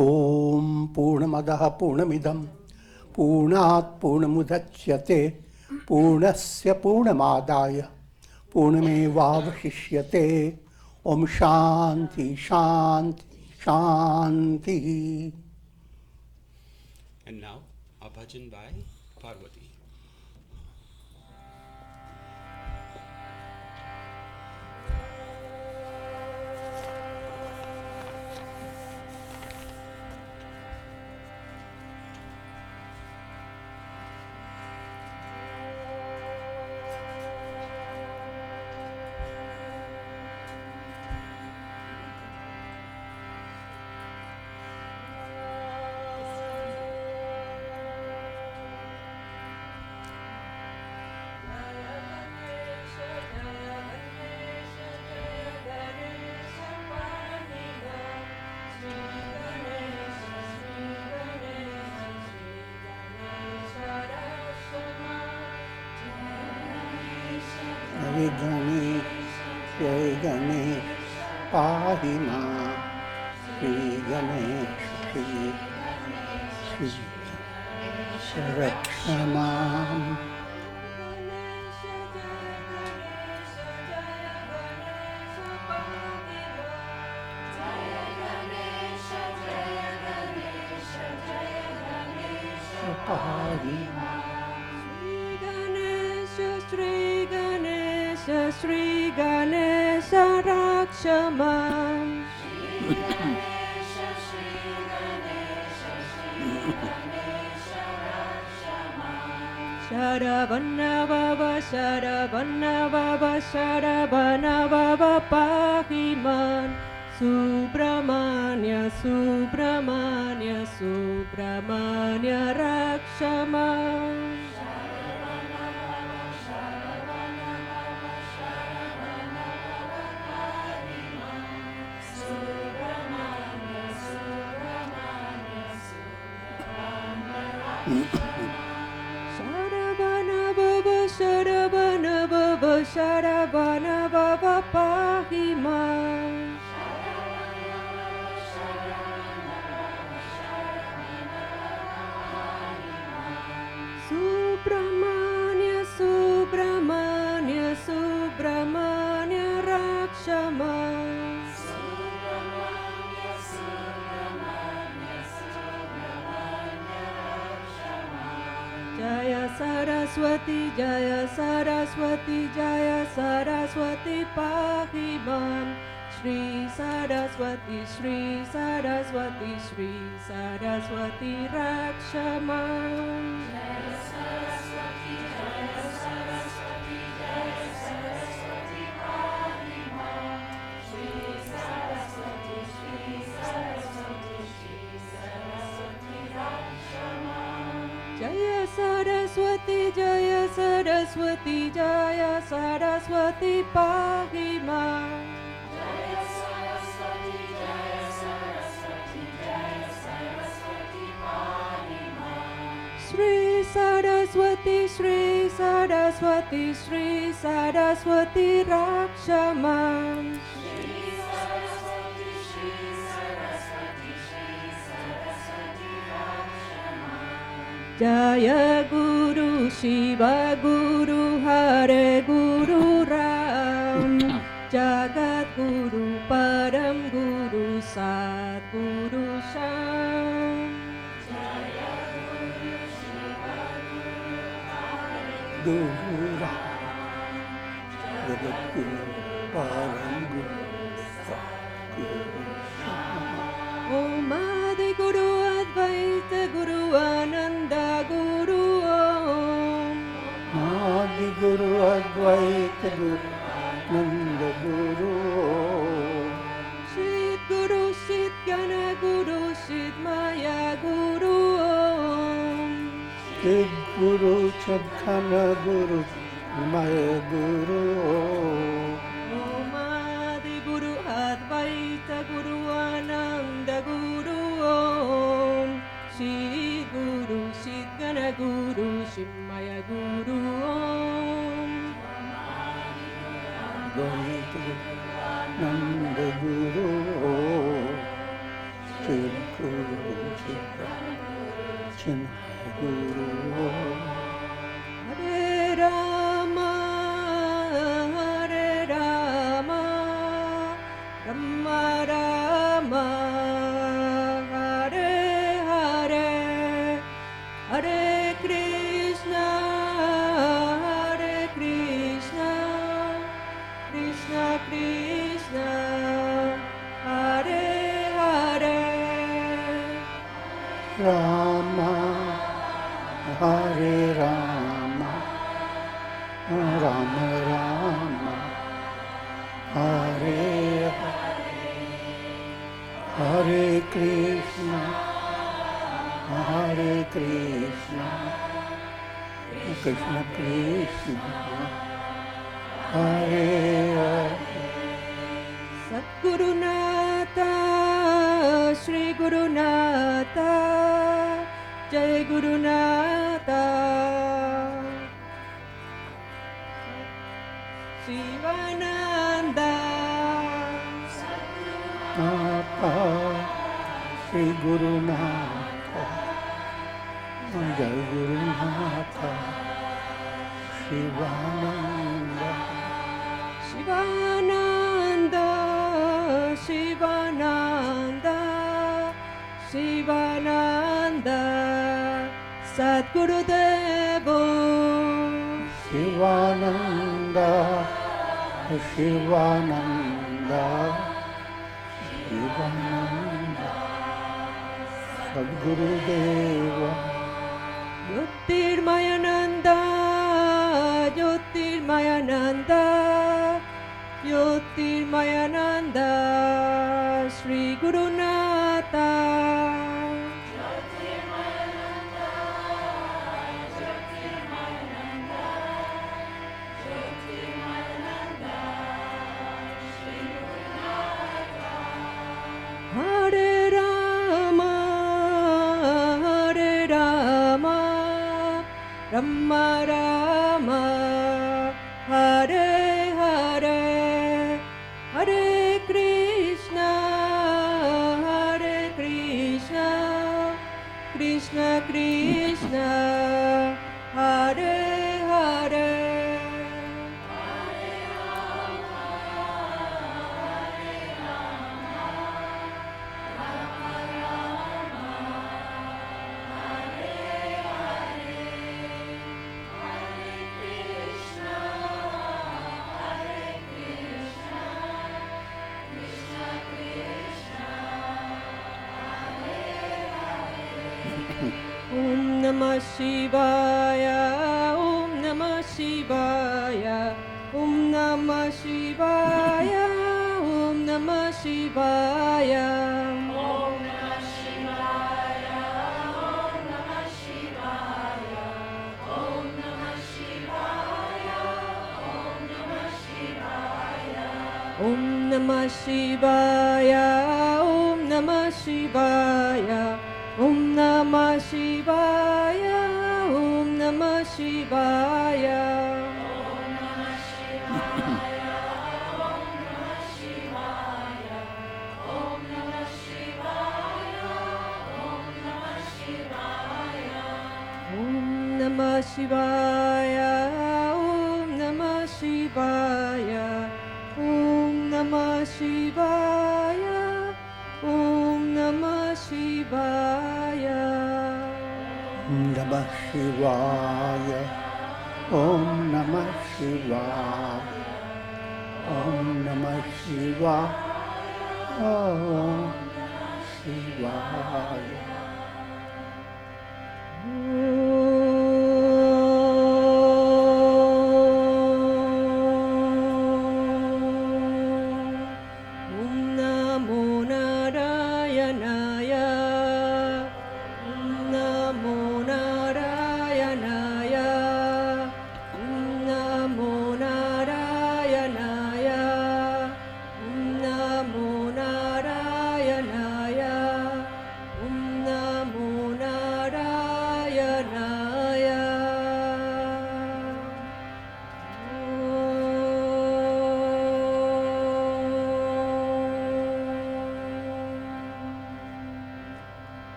Om Purnamadaha Purnamidam Purnat Purnamudachyate Purnasya Purnamadaya Purnamevavashishyate. Om Shanti Shanti Shanti. And now, a bhajan by Parvati. Jai Ganesh, Pahi Ma, Shri Ganesh, Shri Rakshamam. Sri Ganesha Rakshamam. Sharavana Baba, Sharavana Baba, Sharavana Baba Pahiman. Subramanya, Subramanya, Subramanya Rakshamam. Sharavana Baba, Sharavana Baba, Sharavana Baba Pahima. Subramanya, Subramanya, Subramanya Rakshama. Jaya Saraswati, Jaya Saraswati, Jaya Saraswati Pahimam. Shri Saraswati, Shri Saraswati, Shri Saraswati Rakshamam. Jaya Saraswati, Jaya Saraswati, Jaya Saraswati Pahimam. Shri Saraswati, Shri Saraswati, Shri Saraswati Rakshamam. Jaya Saraswati, Jaya Saraswati, Jaya Saraswati Pahima. Jaya Saraswati, Jaya Saraswati, Jaya Saraswati Pahima. Shri Saraswati, Shri Saraswati, Shri Saraswati Rakshamam. Shri Saraswati, Shri Saraswati, Shri Saraswati Rakshamam. Jaya Guru Shiva Guru Hare Guru Ram. Jagat Guru Param Guru Sat Guru Sham. Jaya Guru Shiva Guru Hare Guru Ram, Jagat Guru Param Guru Sat Guru Sham. Om Adi Guru Advaita Guru Ananda Guru Om. Adi Guru Advaita Guru Nanda Guru. Shit Guru Shit Gana Guru Shit Maya Guru Om. Shit Guru Chadkhana Guru Maya Guru. Om Adi Guru Advaita Guru Ananda Guru Om. Shit Guru Shit Gana Guru Shit Maya Guru Om. Nanda Guru, Shri Guru Rama, Hare Rama, Rama Rama, Hare Hare, Hare Krishna, Hare Krishna, Krishna Krishna, Hare Hare. Satguru Nata, Shri Guru Nata, Jai Guru Nata, Shivananda, Nata, Shri Guru Nata, Jai Guru Nata, Shivananda, Shivananda, Shivananda, Shivananda, Satguru Devo, Shivananda, Shivananda, Shivananda, Sadguru Deva, Jyotirmayananda, Jyotirmayananda, Jyotirmayananda, Shri Guru Nata, Hare Rama, Hare Rama, Rama Rama, Hare Hare, Hare Krishna, Hare Krishna, Krishna Krishna, Hare Hare. Om Namah Shivaya, Om Namah Shivaya, Om Namah Shivaya, Om Namah Shivaya, Om Namah Shivaya, Om Namah Shivaya, Om Namah Shivaya, Om Namah Shivaya, Om Namah Shivaya, Om Namah Shivaya, Om Namah Shivaya, Om Namah Shivaya, Om Namah Shivaya, Om Namah Shivaya, Om Namah Shivaya, Om Namah Shivaya, Om Namah Shivaya, Om Namah Shivaya, Om Namah Shivaya, Om Namah Shivaya. Namah Shivaya, Om Namah Shivaya, Om Namah Shivaya, Om Shivaya. Om Namo Narayanaya, Om Namo Narayanaya, Om Namo Narayanaya, Om Namo Narayanaya, Om Namo Narayanaya.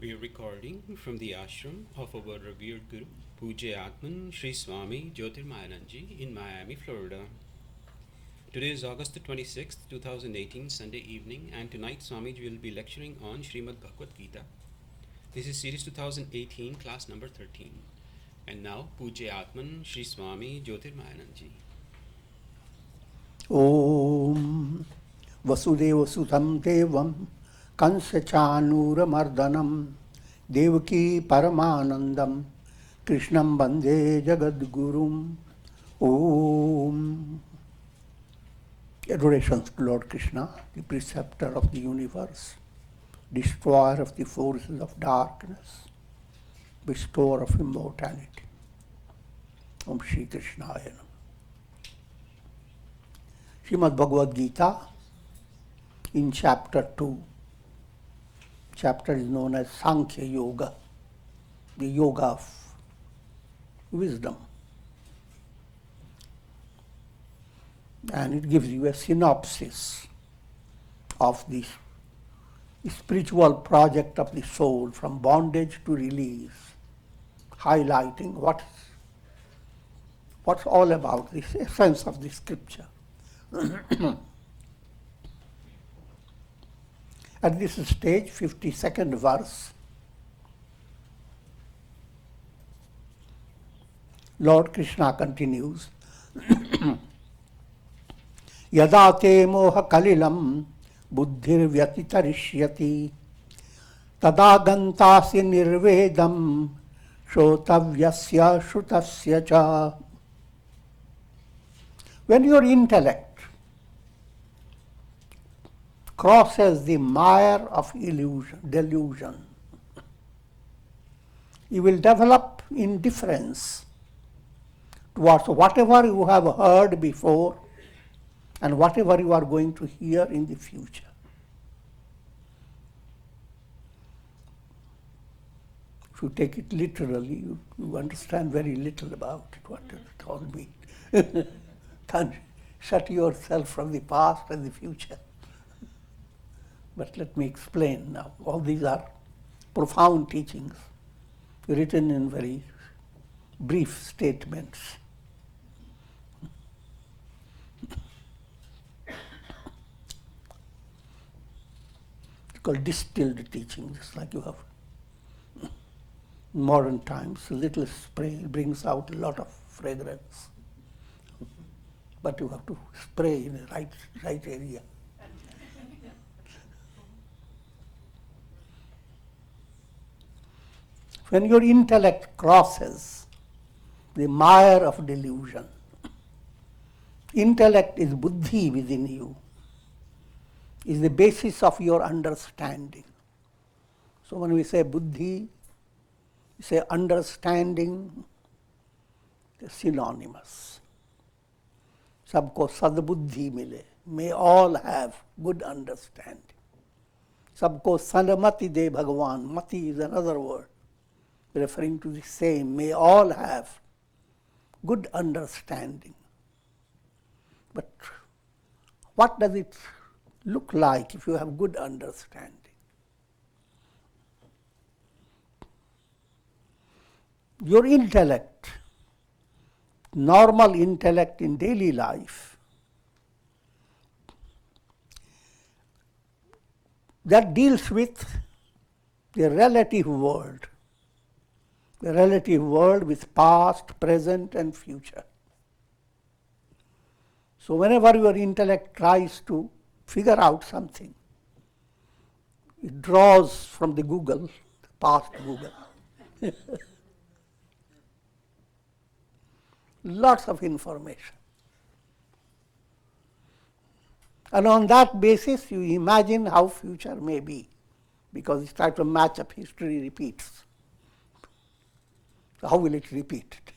We are recording from the ashram of our revered Guru, Pujya Atman Sri Swami Jyotirmayananda in Miami, Florida. Today is August the 26th, 2018, Sunday evening, and tonight Swamiji will be lecturing on Srimad Bhagavad Gita. This is series 2018, class number 13. And now, Pujya Atman Shri Swami Jyotirmayananda ji. Om Vasudeva Sutam Devam Kansa Chanura Mardanam Devaki Paramanandam Krishnam Bande Jagadgurum. Om. Adorations to Lord Krishna, the preceptor of the universe, destroyer of the forces of darkness, bestower of immortality. Om Shri Krishnaya Namah. Srimad Bhagavad Gita in chapter 2. Chapter is known as Sankhya Yoga, the yoga of wisdom. And it gives you a synopsis of the spiritual project of the soul from bondage to release, highlighting what's all about, this essence of the scripture. At this stage, 52nd verse, Lord Krishna continues, Yada te moha kalilam buddhir vyatitarishyati tada gantasi nirvedam shrotavyasya shrutasya cha. When your intellect crosses the mire of delusion, you will develop indifference towards whatever you have heard before and whatever you are going to hear in the future. If you take it literally, you understand very little about it, what does it all mean. Can't shut yourself from the past and the future. But let me explain now. All these are profound teachings written in very brief statements. Called distilled teaching, just like you have in modern times. A little spray brings out a lot of fragrance, but you have to spray in the right area. When your intellect crosses the mire of delusion, intellect is buddhi within you, is the basis of your understanding. So when we say buddhi, we say understanding, they're synonymous. Sabko sadbuddhi mile, may all have good understanding. Sabko sanamati de Bhagavan, mati is another word referring to the same, may all have good understanding. But what does it look like if you have good understanding? Your intellect, normal intellect in daily life, that deals with the relative world with past, present and future. So whenever your intellect tries to figure out something, it draws from the Google, the past Google. Lots of information. And on that basis, you imagine how future may be, because it's trying to match up history repeats. So how will it repeat it?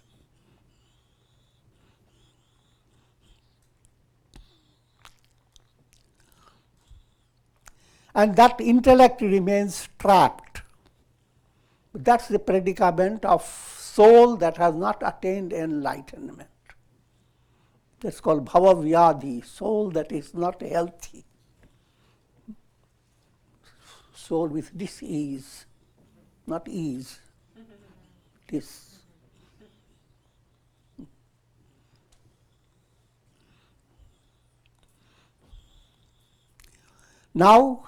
And that intellect remains trapped. That's the predicament of soul that has not attained enlightenment. That's called bhavavyadhi, soul that is not healthy. Soul with dis-ease, not ease. Dis. Now,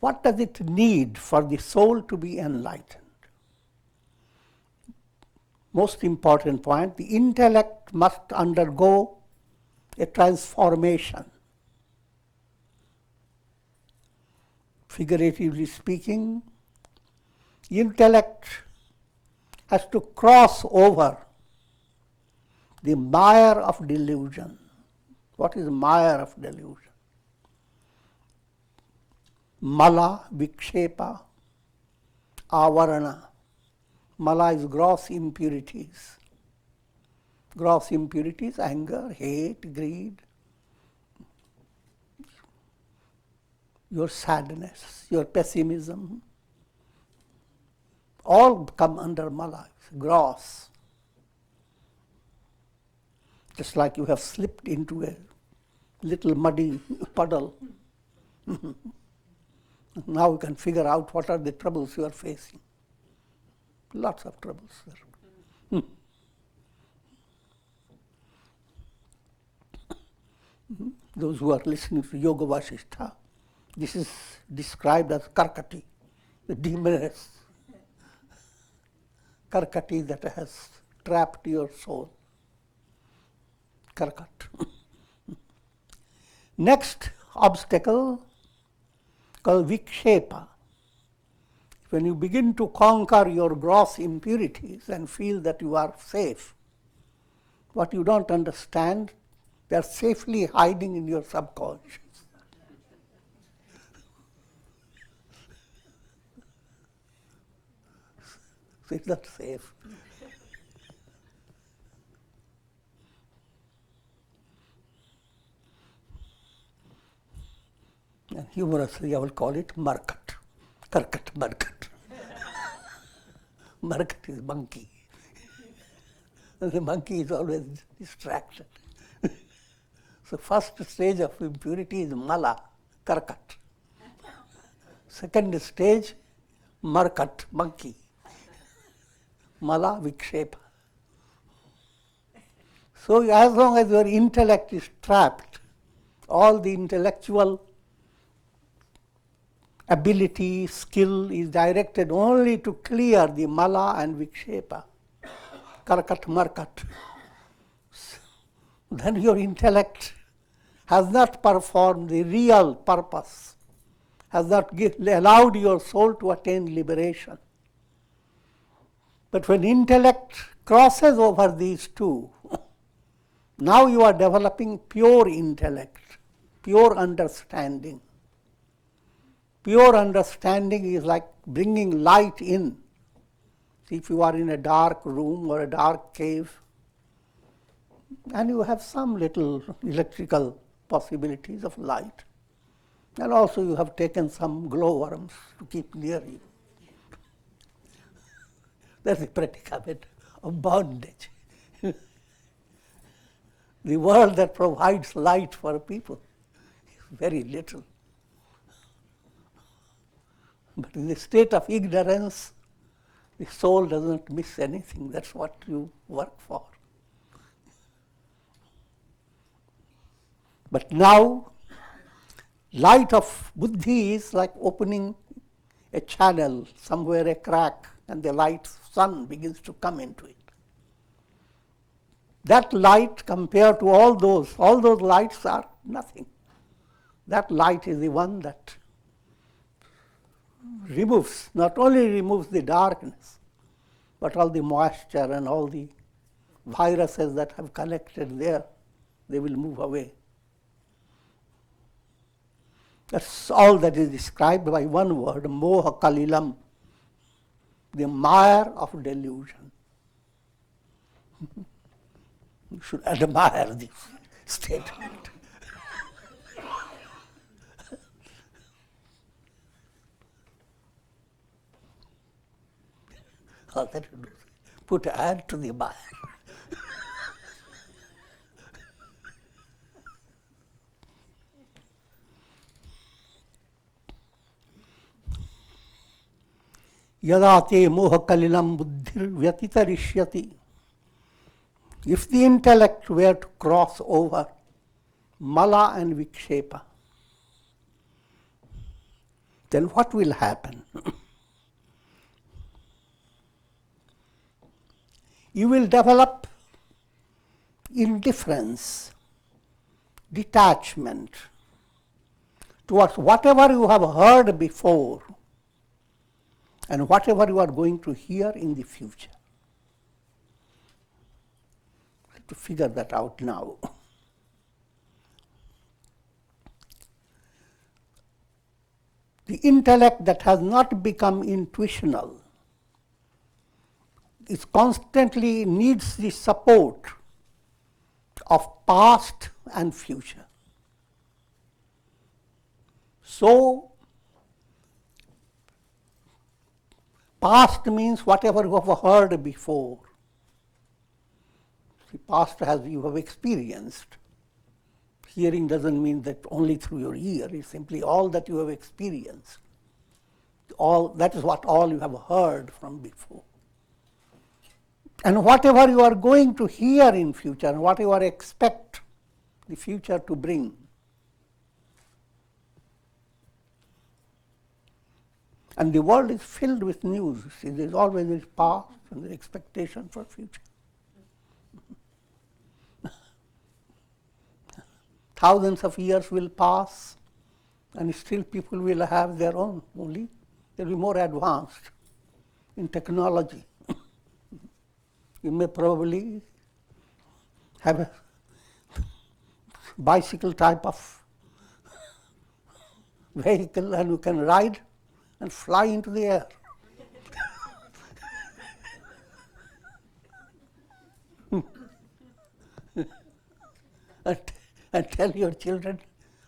what does it need for the soul to be enlightened? Most important point, the intellect must undergo a transformation. Figuratively speaking, intellect has to cross over the mire of delusion. What is mire of delusion? Mala, vikshepa, avarana. Mala is gross impurities. Gross impurities, anger, hate, greed, your sadness, your pessimism, all come under mala, gross. Just like you have slipped into a little muddy puddle. Now you can figure out what are the troubles you are facing. Lots of troubles there. Those who are listening to Yoga Vasishtha, this is described as Karkati, the demoness. Karkati that has trapped your soul. Karkat. Next obstacle called vikshepa. When you begin to conquer your gross impurities and feel that you are safe, what you don't understand, they are safely hiding in your subconscious. So it's not safe. And humorously, I will call it Markat. Karkat, Markat. Markat is monkey. And the monkey is always distracted. So first stage of impurity is Mala, Karkat. Second stage, Markat, monkey. Mala, Vikshepa. So as long as your intellect is trapped, all the intellectual ability, skill is directed only to clear the Mala and Vikshepa, Karkat, Markat. Then your intellect has not performed the real purpose, has not allowed your soul to attain liberation. But when intellect crosses over these two, now you are developing pure intellect, pure understanding. Pure understanding is like bringing light in. See, if you are in a dark room or a dark cave, and you have some little electrical possibilities of light, and also you have taken some glowworms to keep near you. That's the predicament of bondage. The world that provides light for people is very little. But in the state of ignorance, the soul doesn't miss anything. That's what you work for. But now, light of buddhi is like opening a channel, somewhere a crack, and the light sun begins to come into it. That light compared to all those lights are nothing. That light is the one that removes, not only removes the darkness, but all the moisture and all the viruses that have connected there, they will move away. That's all that is described by one word, moha kalilam, the mire of delusion. You should admire this statement. All that you do, put a hand to the mire. Yada te moha kalilam buddhir vyatitarishyati. If the intellect were to cross over Mala and Vikshepa, then what will happen? You will develop indifference, detachment towards whatever you have heard before and whatever you are going to hear in the future. You have to figure that out now. The intellect that has not become intuitional is constantly needs the support of past and future. So, past means whatever you have heard before. The past you have experienced. Hearing doesn't mean that only through your ear, it's simply all that you have experienced. That is what all you have heard from before. And whatever you are going to hear in future, and whatever expect the future to bring. And the world is filled with news. See, there is always this past and the expectation for future. Thousands of years will pass, and still people will have their own, only they will be more advanced in technology. You may probably have a bicycle type of vehicle, and you can ride and fly into the air. And tell your children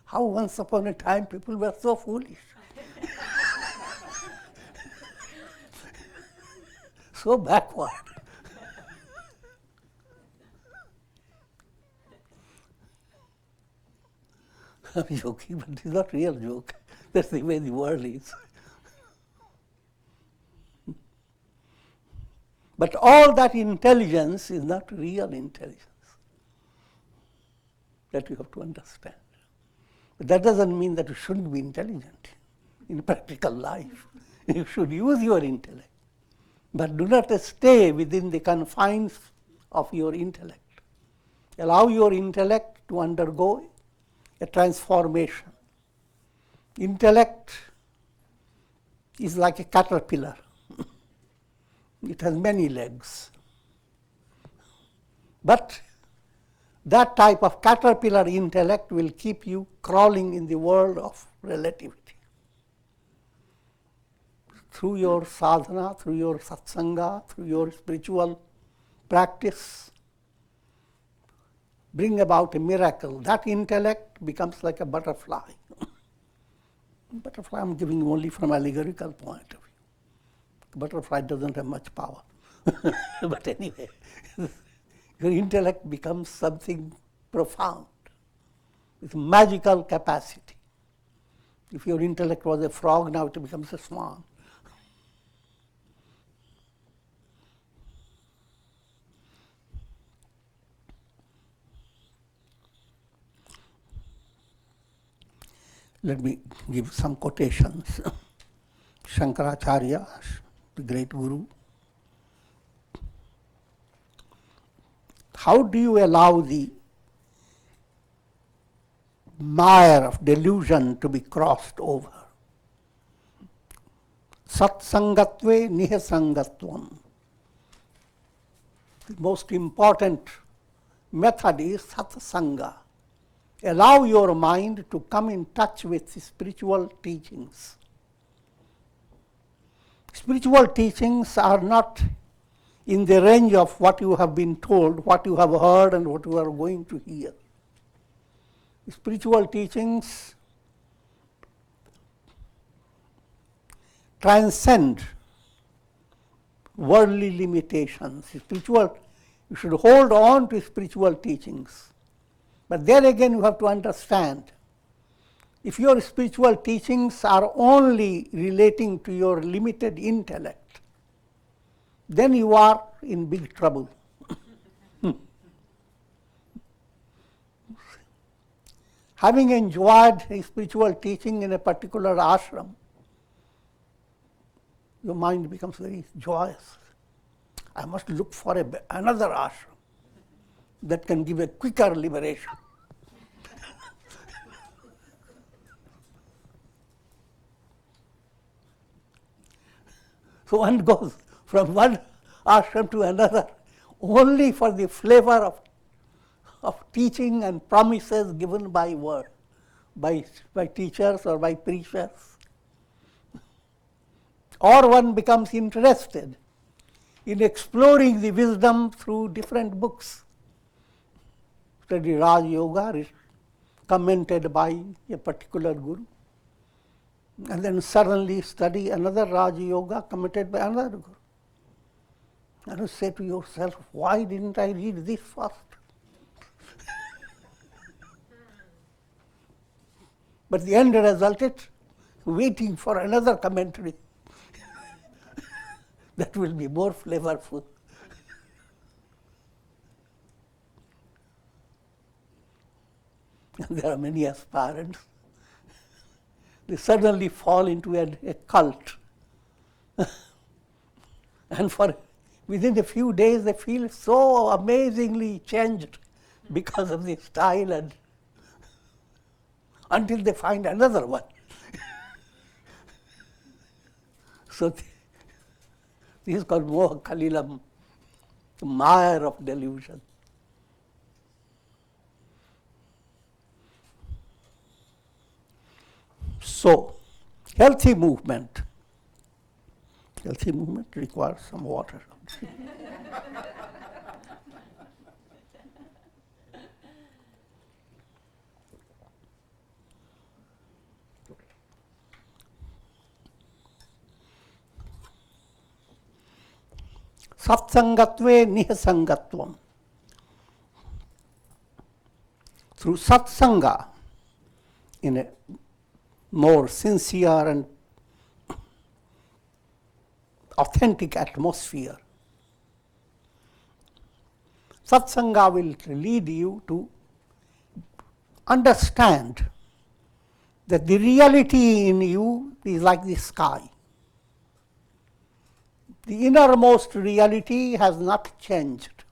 how once upon a time people were so foolish. So backward. I'm joking, but it's not real joke. That's the way the world is. But all that intelligence is not real intelligence. That you have to understand. But that doesn't mean that you shouldn't be intelligent in practical life. You should use your intellect. But do not stay within the confines of your intellect. Allow your intellect to undergo a transformation. Intellect is like a caterpillar. It has many legs. But that type of caterpillar intellect will keep you crawling in the world of relativity. Through your sadhana, through your satsanga, through your spiritual practice, bring about a miracle. That intellect becomes like a butterfly. Butterfly I'm giving only from allegorical point of view. Butterfly doesn't have much power. But anyway, your intellect becomes something profound, with magical capacity. If your intellect was a frog, now it becomes a swan. Let me give some quotations. Shankaracharya, the great guru. How do you allow the mire of delusion to be crossed over? Satsangatve nihasangatvam. The most important method is satsanga. Allow your mind to come in touch with spiritual teachings. Spiritual teachings are not in the range of what you have been told, what you have heard, and what you are going to hear. Spiritual teachings transcend worldly limitations. You should hold on to spiritual teachings. But there again you have to understand, if your spiritual teachings are only relating to your limited intellect, then you are in big trouble. Having enjoyed a spiritual teaching in a particular ashram, your mind becomes very joyous. I must look for another ashram that can give a quicker liberation. So one goes from one ashram to another only for the flavor of teaching and promises given by word, by teachers or by preachers. Or one becomes interested in exploring the wisdom through different books. Study Raj Yoga, commented by a particular guru, and then suddenly study another Raj Yoga commented by another guru. And you say to yourself, why didn't I read this first? But the end result is waiting for another commentary that will be more flavorful. And there are many aspirants. They suddenly fall into a cult. And within a few days they feel so amazingly changed because of the style, and until they find another one. So this is called Moha Kalilam, the mire of delusion. So, healthy movement requires some water. Satsangatve nihasangatvam. Through satsanga, in a more sincere and authentic atmosphere, satsanga will lead you to understand that the reality in you is like the sky. The innermost reality has not changed,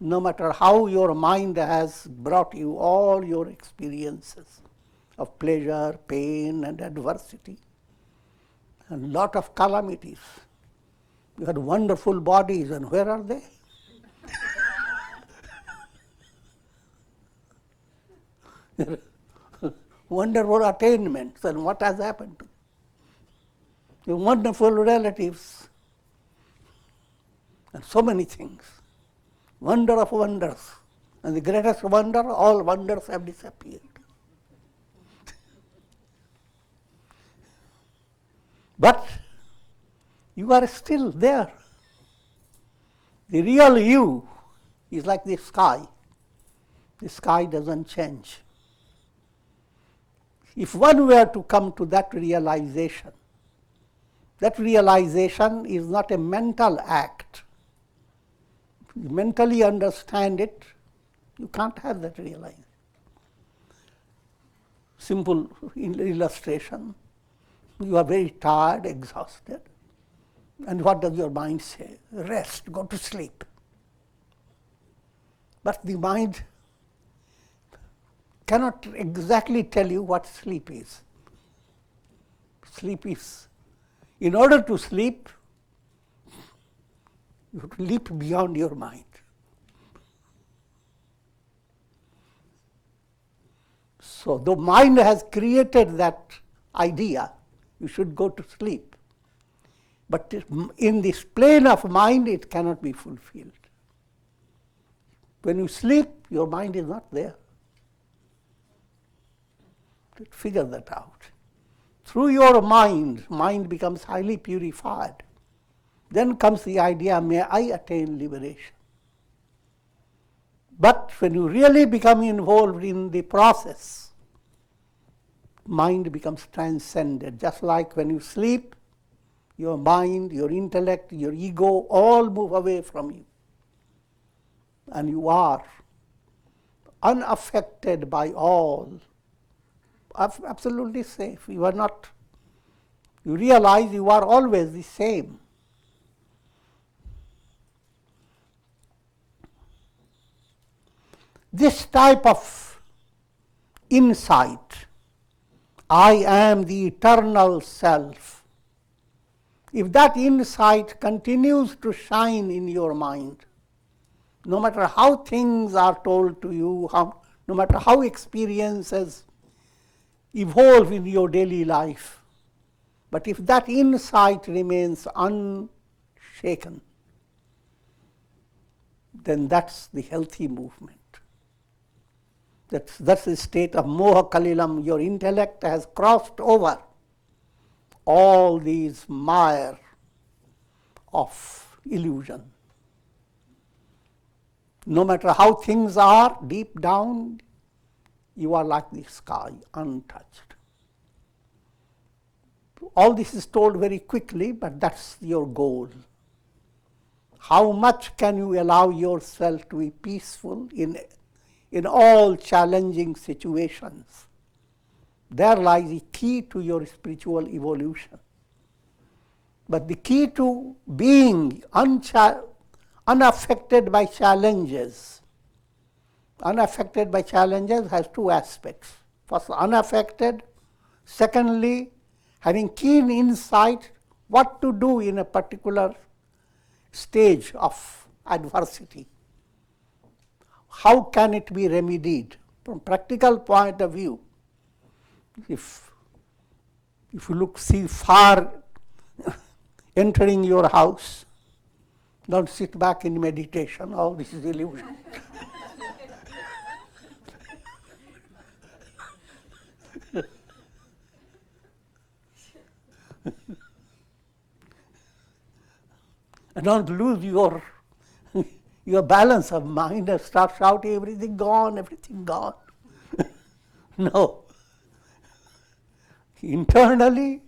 no matter how your mind has brought you all your experiences of pleasure, pain, and adversity, and lot of calamities. You had wonderful bodies, and where are they? Wonderful attainments, and what has happened to them? Your wonderful relatives, and so many things. Wonder of wonders. And the greatest wonder, all wonders have disappeared. But you are still there. The real you is like the sky. The sky doesn't change. If one were to come to that realization is not a mental act. You mentally understand it, you can't have that realization. Simple illustration. You are very tired, exhausted, and what does your mind say? Rest, go to sleep. But the mind cannot exactly tell you what sleep is. Sleep is, in order to sleep, you have to leap beyond your mind. So the mind has created that idea, you should go to sleep. But in this plane of mind, it cannot be fulfilled. When you sleep, your mind is not there. Figure that out. Through your mind becomes highly purified. Then comes the idea, may I attain liberation. But when you really become involved in the process, mind becomes transcended. Just like when you sleep, your mind, your intellect, your ego all move away from you. And you are unaffected by all, absolutely safe. You are not You realize you are always the same. This type of insight, I am the eternal self, if that insight continues to shine in your mind, no matter how things are told to you, no matter how experiences evolve in your daily life, but if that insight remains unshaken, then that's the healthy movement. That's the state of moha kalilam. Your intellect has crossed over all these mire of illusion. No matter how things are, deep down, you are like the sky, untouched. All this is told very quickly, but that's your goal. How much can you allow yourself to be peaceful in all challenging situations? There lies the key to your spiritual evolution. But the key to being unaffected by challenges. Unaffected by challenges has two aspects. First, unaffected. Secondly, having keen insight what to do in a particular stage of adversity. How can it be remedied? From practical point of view, if you see far entering your house, don't sit back in meditation. Oh, this is illusion. And don't lose your balance of mind and start shouting, everything gone, everything gone. No. Internally,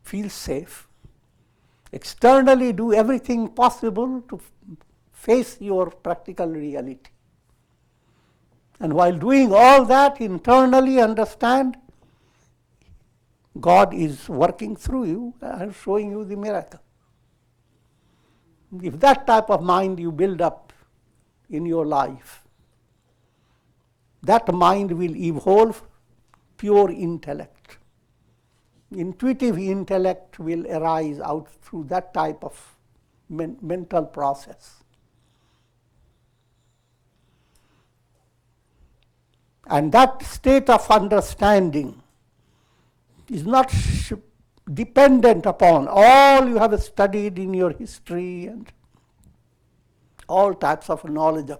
feel safe. Externally, do everything possible to face your practical reality. And while doing all that, internally understand God is working through you and showing you the miracle. If that type of mind you build up in your life, that mind will evolve pure intellect. Intuitive intellect will arise out through that type of mental process. And that state of understanding is not dependent upon all you have studied in your history and all types of knowledge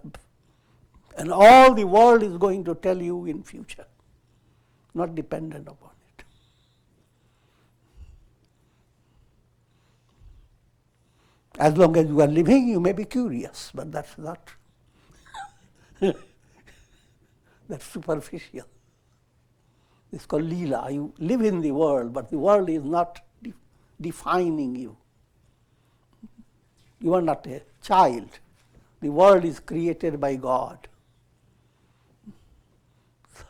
and all the world is going to tell you in future. Not dependent upon it. As long as you are living, you may be curious, but that's not. That's superficial. It's called Leela. You live in the world, but the world is not defining you. You are not a child. The world is created by God.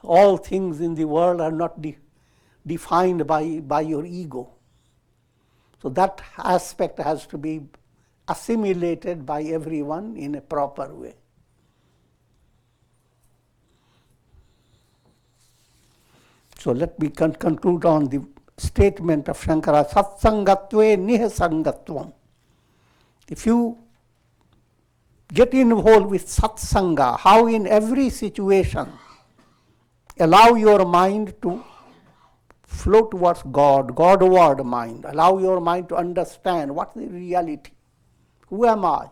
All things in the world are not defined by your ego. So that aspect has to be assimilated by everyone in a proper way. So let me conclude on the statement of Shankara, Satsangatve Nihasangatvam. If you get involved with Satsanga, how in every situation allow your mind to flow towards God, Godward mind. Allow your mind to understand what's the reality. Who am I?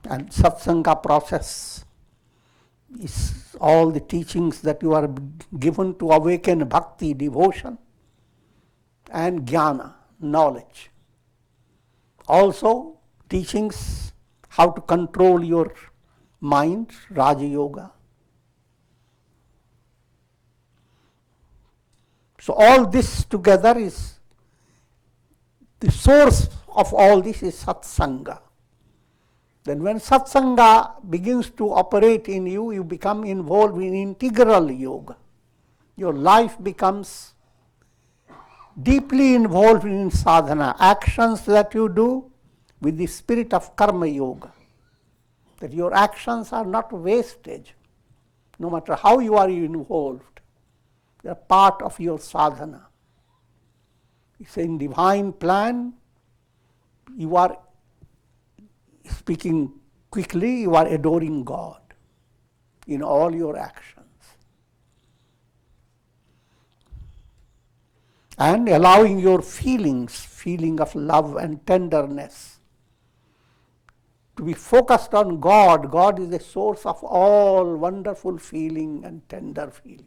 And Satsanga process is all the teachings that you are given to awaken bhakti, devotion, and jnana, knowledge. Also, teachings how to control your mind, Raja Yoga. So all this together is, the source of all this is Satsanga. Then when Satsanga begins to operate in you, you become involved in integral yoga. your life becomes deeply involved in sadhana, actions that you do with the spirit of karma yoga. That your actions are not wastage, no matter how you are involved. They are part of your sadhana. It's in divine plan. You are, speaking quickly, you are adoring God in all your actions. And allowing your feelings, feeling of love and tenderness, to be focused on God. God is the source of all wonderful feeling and tender feeling.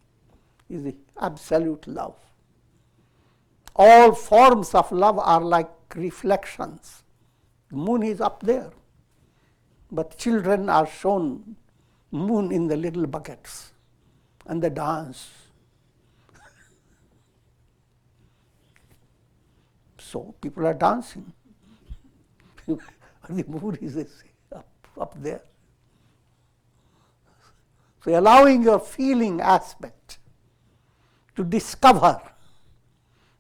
Is the absolute love. All forms of love are like reflections. The moon is up there, but children are shown moon in the little buckets and they dance. So people are dancing. The moon is up there. So allowing your feeling aspect to discover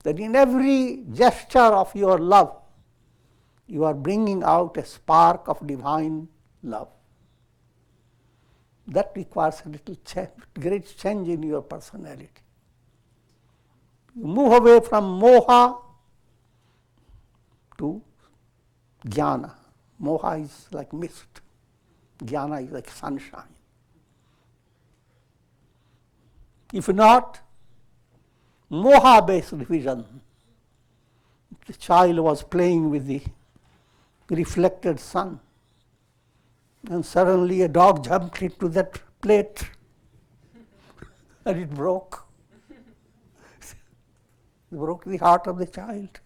that in every gesture of your love, you are bringing out a spark of divine love. That requires a little great change in your personality. You move away from moha to jnana. Moha is like mist. Jnana is like sunshine. If not, moha-based vision. The child was playing with the reflected sun, and suddenly a dog jumped into that plate and it broke. It broke the heart of the child.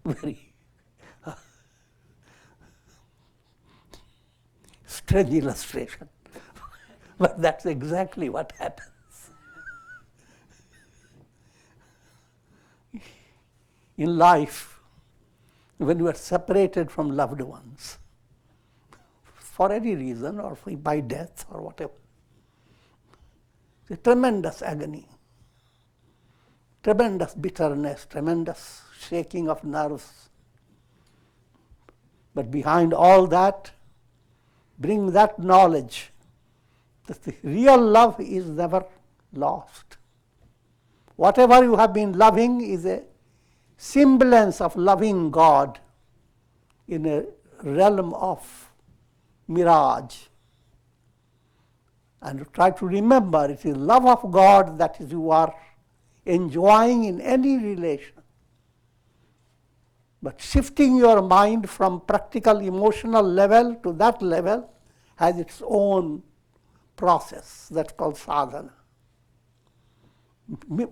Very strange illustration, but that's exactly what happens. In life, when you are separated from loved ones, for any reason or by death or whatever, it's a tremendous agony, tremendous bitterness, tremendous shaking of nerves. But behind all that, bring that knowledge that the real love is never lost. Whatever you have been loving is a semblance of loving God in a realm of mirage. And try to remember it is love of God that is you are enjoying in any relation. But shifting your mind from practical emotional level to that level has its own process that's called sadhana.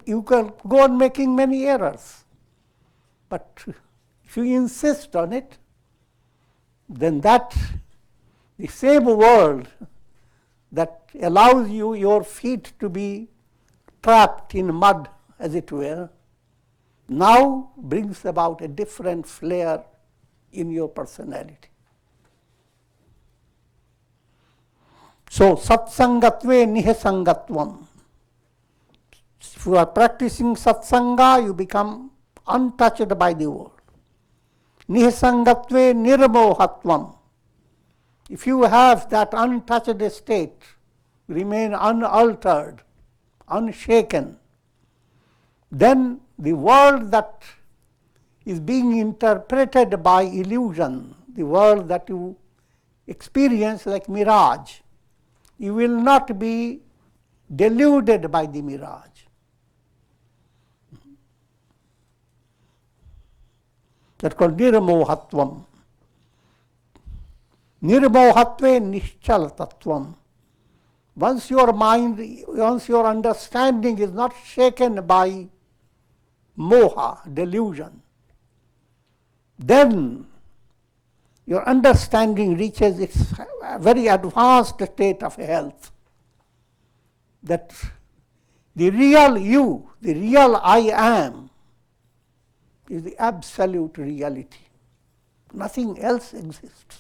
You can go on making many errors, but if you insist on it, then that the same world that allows you your feet to be trapped in mud, as it were, now brings about a different flair in your personality. So, satsangatve nihasangatvam. If you are practicing satsanga, you become untouched by the world. Nihasangatve nirmohatvam. If you have that untouched state, remain unaltered, unshaken, then the world that is being interpreted by illusion, the world that you experience like mirage, you will not be deluded by the mirage. That's called nirmohatvam. Nirmohatve nischalatatvam. Once your mind, once your understanding is not shaken by moha, delusion, then your understanding reaches its very advanced state of health. That the real you, the real I am, is the absolute reality. Nothing else exists.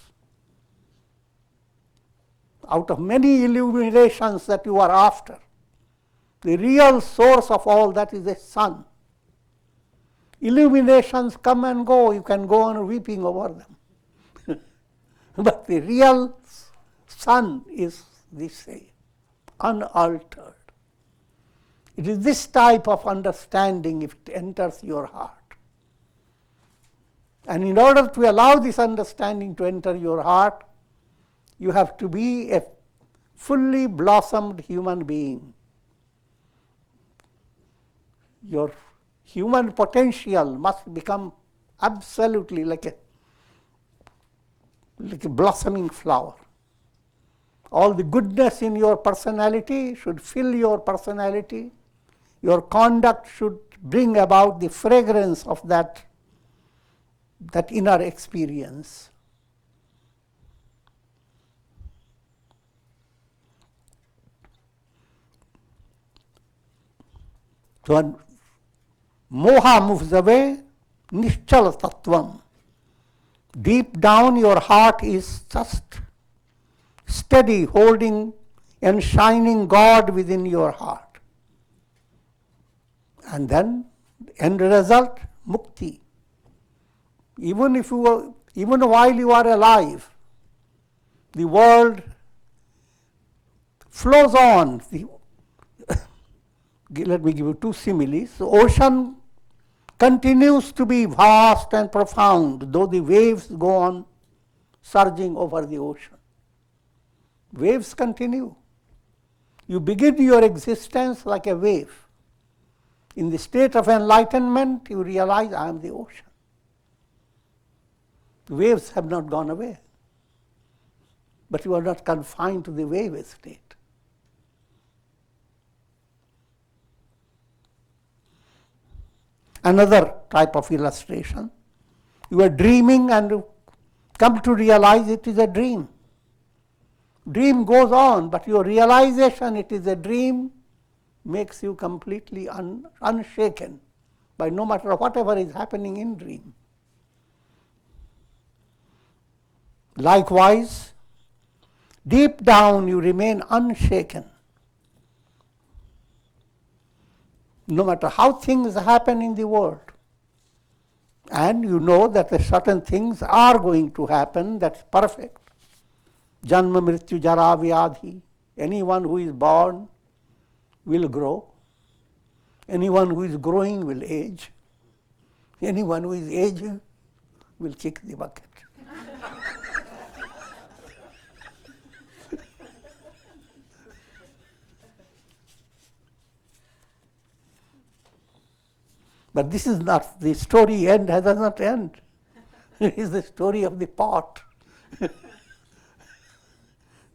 out of many illuminations that you are after. The real source of all that is the sun. Illuminations come and go, you can go on weeping over them. But the real sun is the same, unaltered. It is this type of understanding if it enters your heart. And in order to allow this understanding to enter your heart, you have to be a fully blossomed human being. Your human potential must become absolutely like a blossoming flower. All the goodness in your personality should fill your personality. Your conduct should bring about the fragrance of that inner experience. So when moha moves away, nischala tattvam. Deep down your heart is just steady, holding and shining God within your heart. And then, end result, mukti. Even while you are alive, the world flows on. Let me give you two similes. The ocean continues to be vast and profound, though the waves go on surging over the ocean. Waves continue. You begin your existence like a wave. In the state of enlightenment, you realize, I am the ocean. The waves have not gone away. But you are not confined to the wave state. Another type of illustration. You are dreaming and you come to realize it is a dream. Dream goes on, but your realization it is a dream makes you completely unshaken by no matter whatever is happening in dream. Likewise, deep down you remain unshaken. No matter how things happen in the world. And you know that certain things are going to happen, that's perfect. Janma mrityu jara vyadhi. Anyone who is born will grow. Anyone who is growing will age. Anyone who is aging will kick the bucket. But this is not, the story does not end. It is the story of the pot.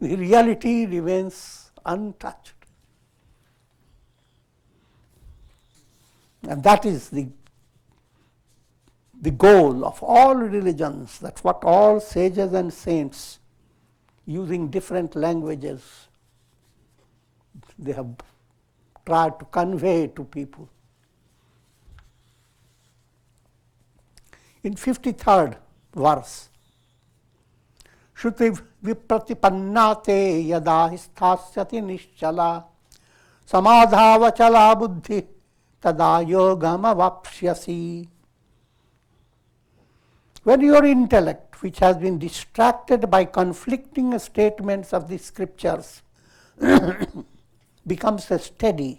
The reality remains untouched. And that is the goal of all religions. That's what all sages and saints, using different languages, they have tried to convey to people. In 53rd verse, Shruti vipratipannate yada histhāsyati niṣcala samadhavacala buddhi tada yogam avapsyasi. When your intellect, which has been distracted by conflicting statements of the scriptures, becomes steady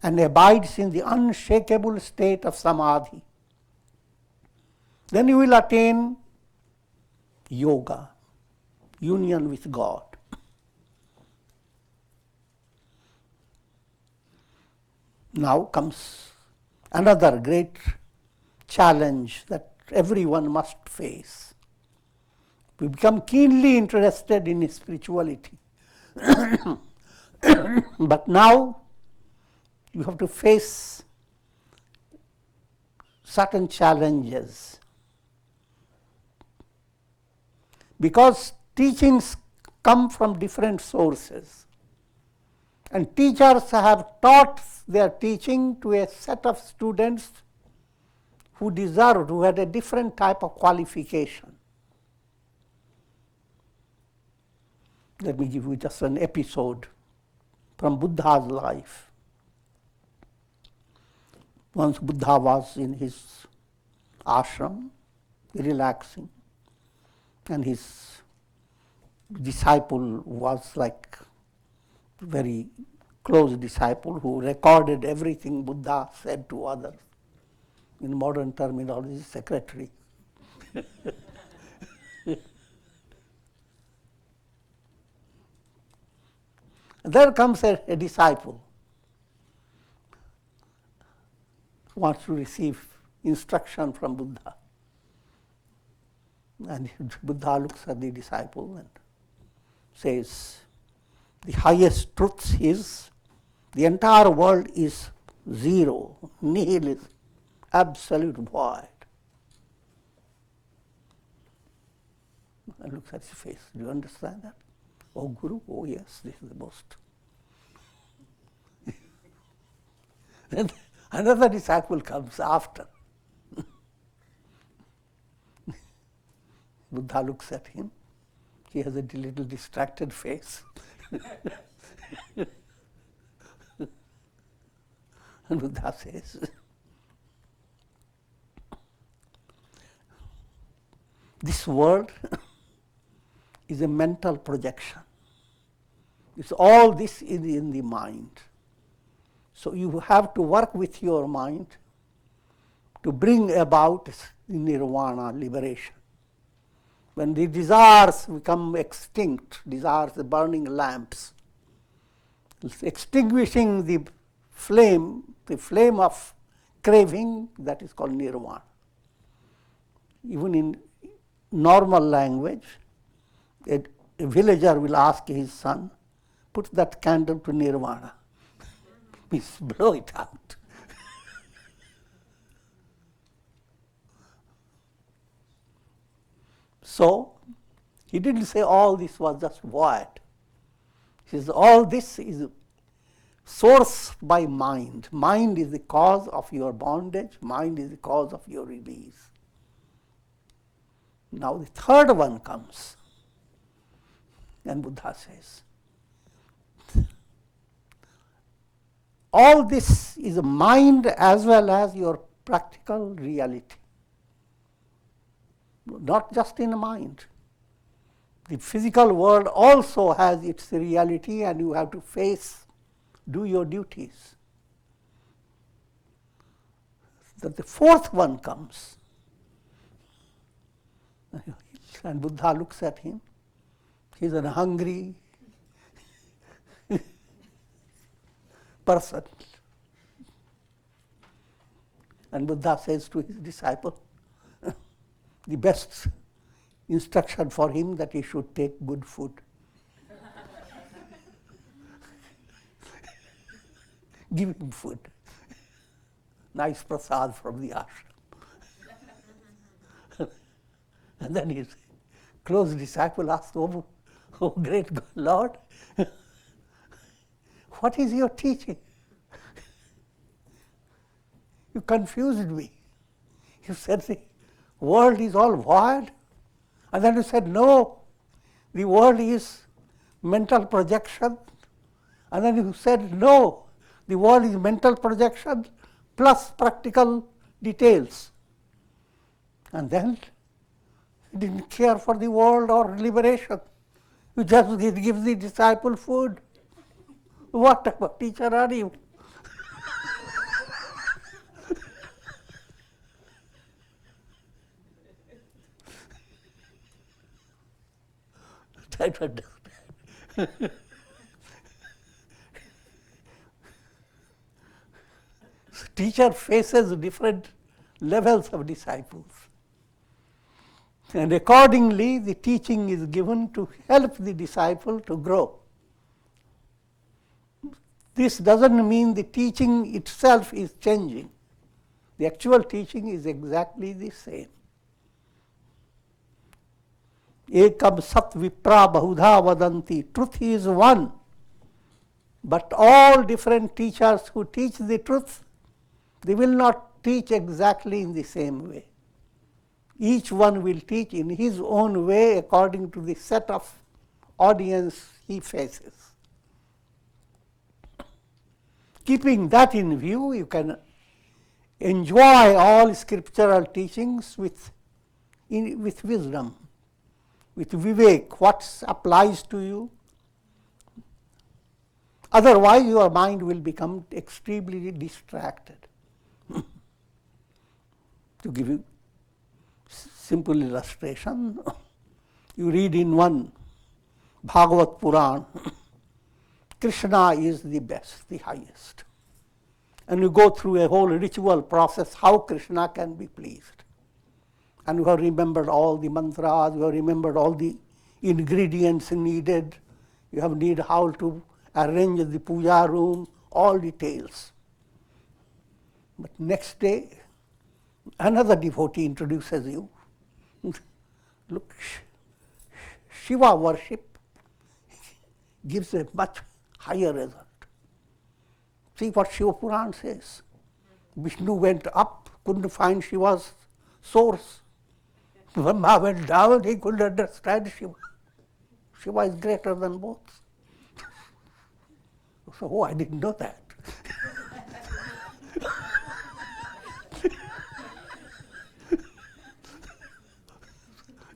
and abides in the unshakable state of samadhi, then you will attain yoga, union with God. Now comes another great challenge that everyone must face. We become keenly interested in spirituality. But now you have to face certain challenges. Because teachings come from different sources. And teachers have taught their teaching to a set of students who had a different type of qualification. Let me give you just an episode from Buddha's life. Once Buddha was in his ashram, relaxing, and his disciple was like very close disciple who recorded everything Buddha said to others. In modern terminology, secretary. There comes a disciple who wants to receive instruction from Buddha. And Buddha looks at the disciple and says, the highest truth is the entire world is zero, nihilism, absolute void. And looks at his face. Do you understand that? Oh, Guru, oh yes, this is the most. Then another disciple comes after. Buddha looks at him. He has a little distracted face. And Buddha says, this world is a mental projection. It's all this is in the mind. So you have to work with your mind to bring about nirvana, liberation. When the desires become extinct, desires, the burning lamps, it's extinguishing the flame of craving, that is called nirvana. Even in normal language, a villager will ask his son, put that candle to nirvana. Means blow it out. So, he didn't say all this was just void. He says all this is sourced by mind. Mind is the cause of your bondage. Mind is the cause of your release. Now the third one comes. And Buddha says, all this is a mind as well as your practical reality. Not just in the mind. The physical world also has its reality and you have to face, do your duties. That the fourth one comes. And Buddha looks at him. He's a hungry person. And Buddha says to his disciple, the best instruction for him that he should take good food. Give him food. Nice prasad from the ashram. And then his close disciple asked, oh great Lord, what is your teaching? You confused me. You said the world is all void. And then you said, no, the world is mental projection. And then you said, no, the world is mental projection plus practical details. And then you didn't care for the world or liberation. You just give the disciple food. What type of teacher are you? Try to understand. Teacher faces different levels of disciples. And accordingly, the teaching is given to help the disciple to grow. This doesn't mean the teaching itself is changing. The actual teaching is exactly the same. Ekam sat vipra bahudha vadanti. Truth is one. But all different teachers who teach the truth, they will not teach exactly in the same way. Each one will teach in his own way according to the set of audience he faces. Keeping that in view, you can enjoy all scriptural teachings with wisdom, with vivek, what applies to you. Otherwise, your mind will become extremely distracted. To give you simple illustration, you read in one Bhagavad Puran, Krishna is the best, the highest. And you go through a whole ritual process how Krishna can be pleased. And you have remembered all the mantras, you have remembered all the ingredients needed, you have need how to arrange the puja room, all details. But next day, another devotee introduces you. Look, Shiva worship gives a much higher result. See what Shiva Puran says. Vishnu went up, couldn't find Shiva's source. Brahma went down, he couldn't understand Shiva. Shiva is greater than both. So, I didn't know that.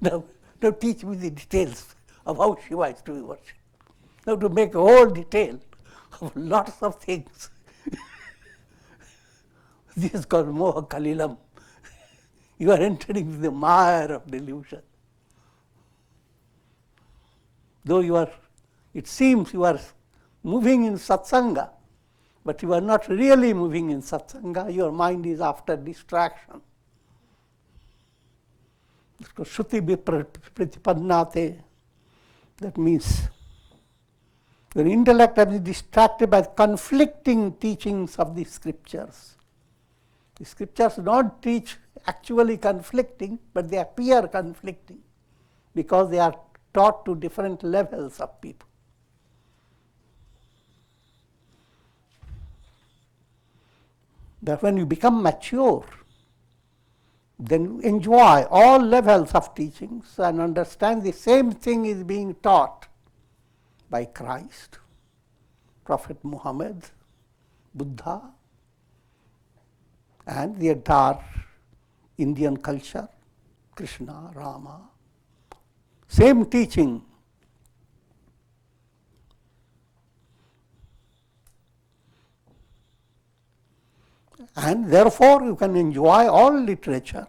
Now teach me the details of how Shiva is to be worshipped. Now to make a whole detail of lots of things. This is called Moha Kalilam. You are entering the mire of delusion. Though it seems you are moving in satsanga, but you are not really moving in satsanga, your mind is after distraction. Shruti pratipannate, that means your intellect is distracted by conflicting teachings of the scriptures. The scriptures don't teach actually conflicting, but they appear conflicting because they are taught to different levels of people. That when you become mature, then you enjoy all levels of teachings and understand the same thing is being taught by Christ, Prophet Muhammad, Buddha, and the entire Indian culture, Krishna, Rama. Same teaching. And therefore you can enjoy all literature,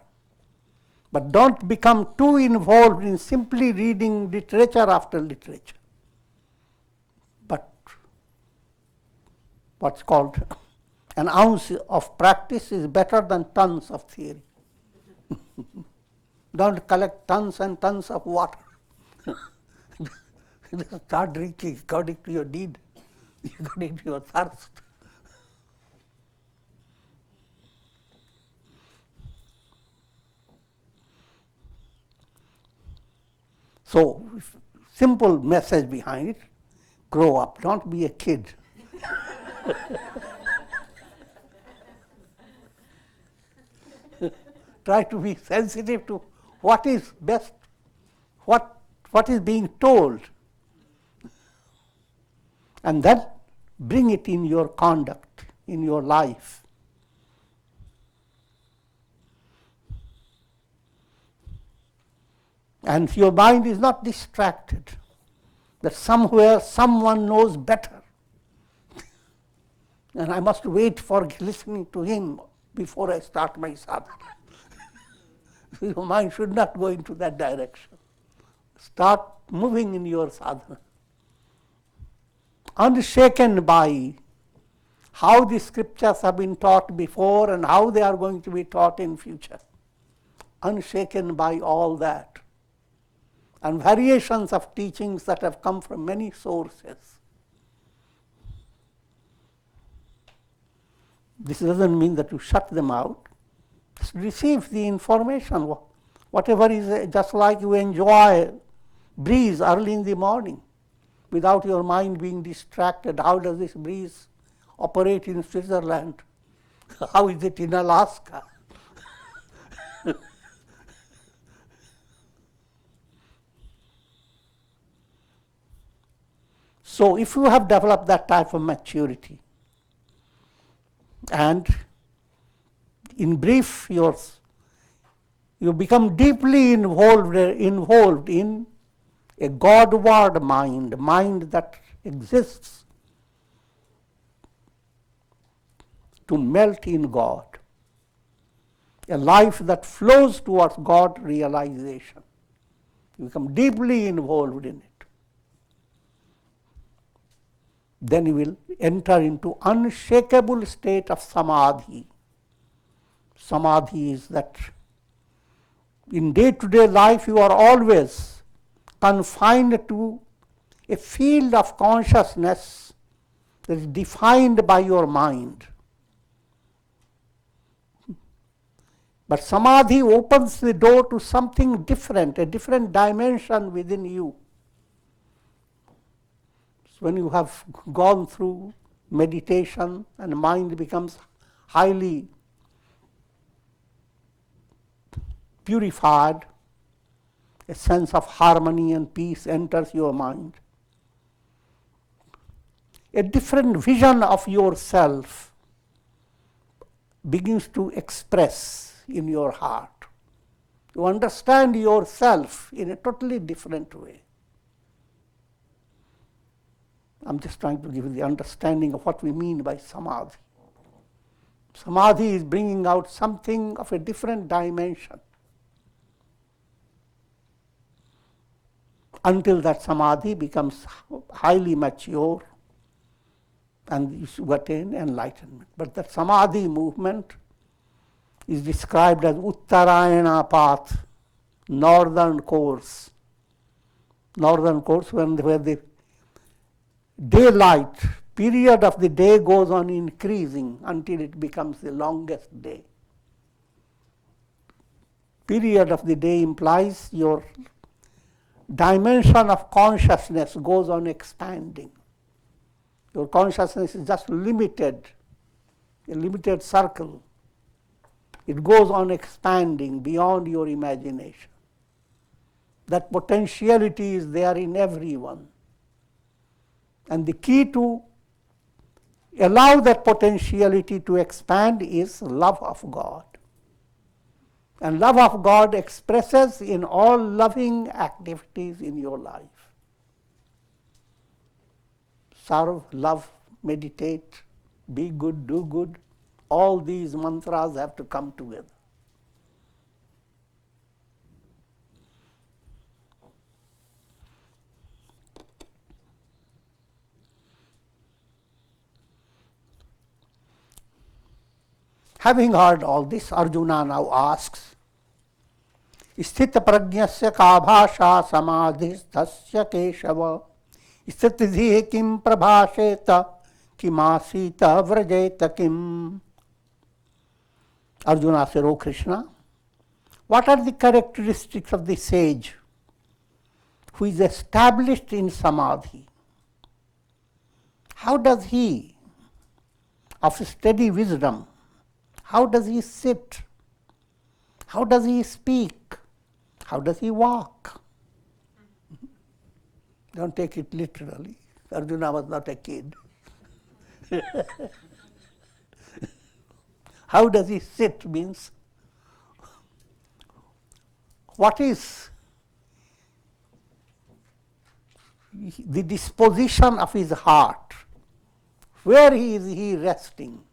but don't become too involved in simply reading literature after literature. But what's called an ounce of practice is better than tons of theory. Don't collect tons and tons of water. Start drinking according to your need, according to your thirst. So, simple message behind it, grow up, don't be a kid. Try to be sensitive to what is best, what is being told, and then bring it in your conduct, in your life. And your mind is not distracted, that somewhere someone knows better. And I must wait for listening to him before I start my sadhana. Your mind should not go into that direction. Start moving in your sadhana, unshaken by how the scriptures have been taught before and how they are going to be taught in future. Unshaken by all that. And variations of teachings that have come from many sources. This doesn't mean that you shut them out. Just receive the information. Whatever is, just like you enjoy breeze early in the morning without your mind being distracted. How does this breeze operate in Switzerland? How is it in Alaska? So if you have developed that type of maturity, and in brief, you become deeply involved in a Godward mind that exists to melt in God, a life that flows towards God realization. You become deeply involved in it. Then you will enter into unshakable state of Samadhi. Samadhi is that in day-to-day life you are always confined to a field of consciousness that is defined by your mind. But Samadhi opens the door to something different, a different dimension within you. So when you have gone through meditation and mind becomes highly purified, a sense of harmony and peace enters your mind. A different vision of yourself begins to express in your heart. You understand yourself in a totally different way. I'm just trying to give you the understanding of what we mean by Samadhi. Samadhi is bringing out something of a different dimension. Until that Samadhi becomes highly mature and you attain enlightenment. But that Samadhi movement is described as Uttarayana path, northern course. Northern course where the daylight period of the day goes on increasing until it becomes the longest day. Period of the day implies your dimension of consciousness goes on expanding. Your consciousness is just limited, a limited circle. It goes on expanding beyond your imagination. That potentiality is there in everyone. And the key to allow that potentiality to expand is love of God. And love of God expresses in all loving activities in your life. Serve, love, meditate, be good, do good. All these mantras have to come together. Having heard all this, Arjuna now asks, Sthita prajnasya ka bhasha samadhisthasya keshava sthitidhi kim prabhasheta kimasita vrajeta kim. Arjuna said, O Krishna, what are the characteristics of the sage who is established in Samadhi? How does he, of steady wisdom, how does he sit? How does he speak? How does he walk? Don't take it literally. Arjuna was not a kid. How does he sit means what is the disposition of his heart? Where is he resting?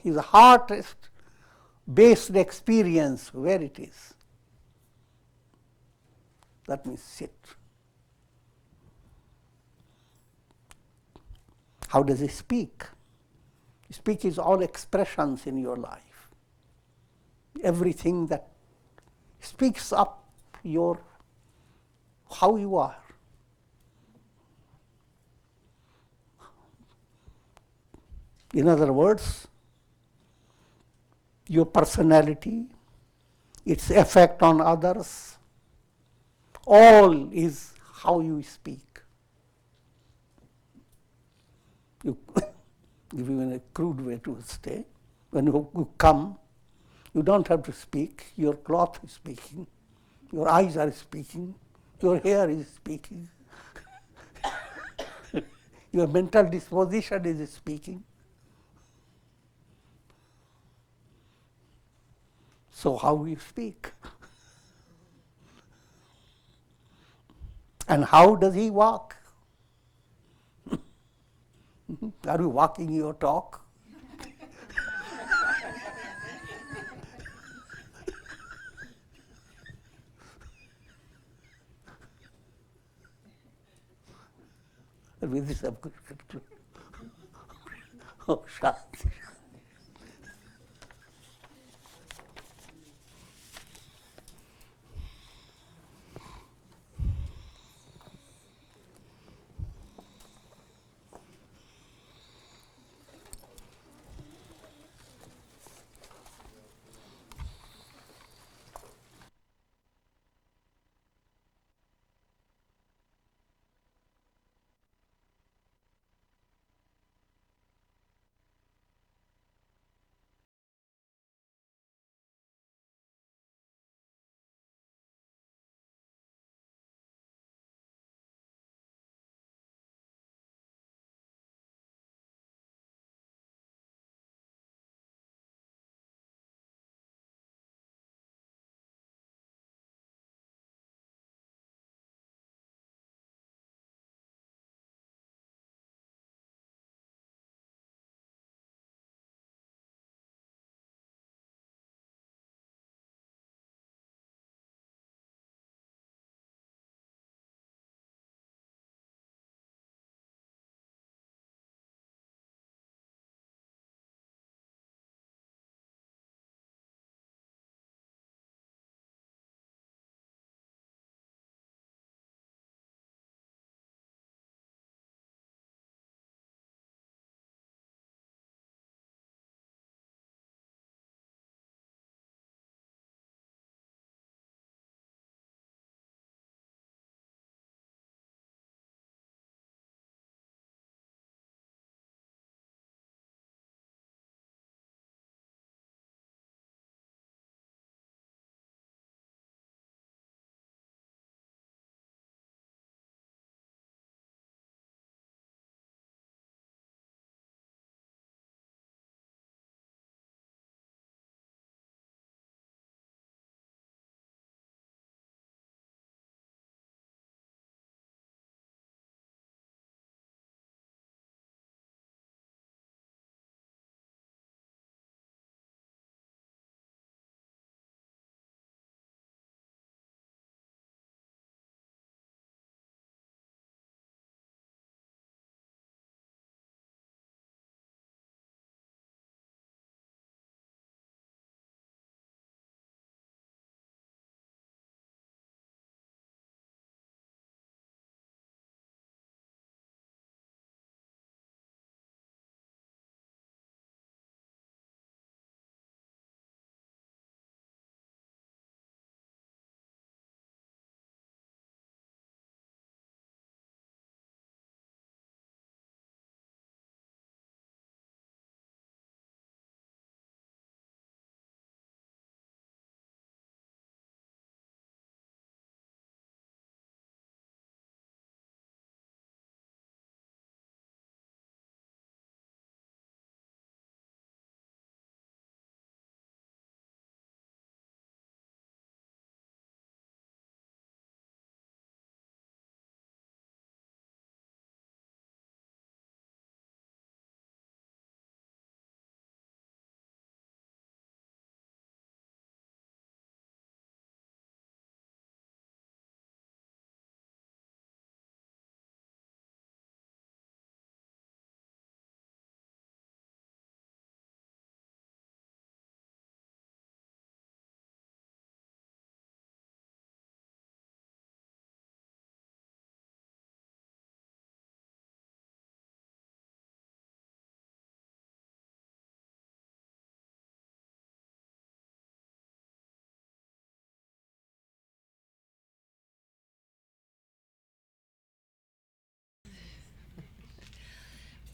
His heart-based experience, where it is. That means sit. How does he speak? Speak is all expressions in your life. Everything that speaks up your how you are. In other words, your personality, its effect on others, all is how you speak. You give you a crude way to say, when you come, you don't have to speak, your cloth is speaking, your eyes are speaking, your hair is speaking. Your mental disposition is speaking. So how you speak? And how does he walk? Are you walking your talk? With this scripture. Oh, Shanti.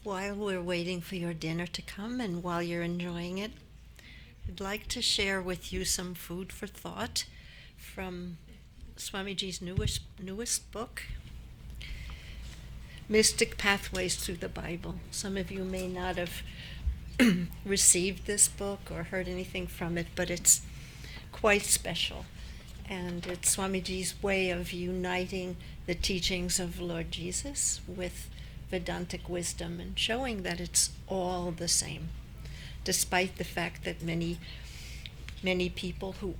While we're waiting for your dinner to come and while you're enjoying it, I'd like to share with you some food for thought from Swamiji's newest book. mystic pathways through the Bible. Some of you may not have received this book or heard anything from it, but it's quite special. And it's Swamiji's way of uniting the teachings of Lord Jesus with Vedantic wisdom and showing that it's all the same, despite the fact that many people who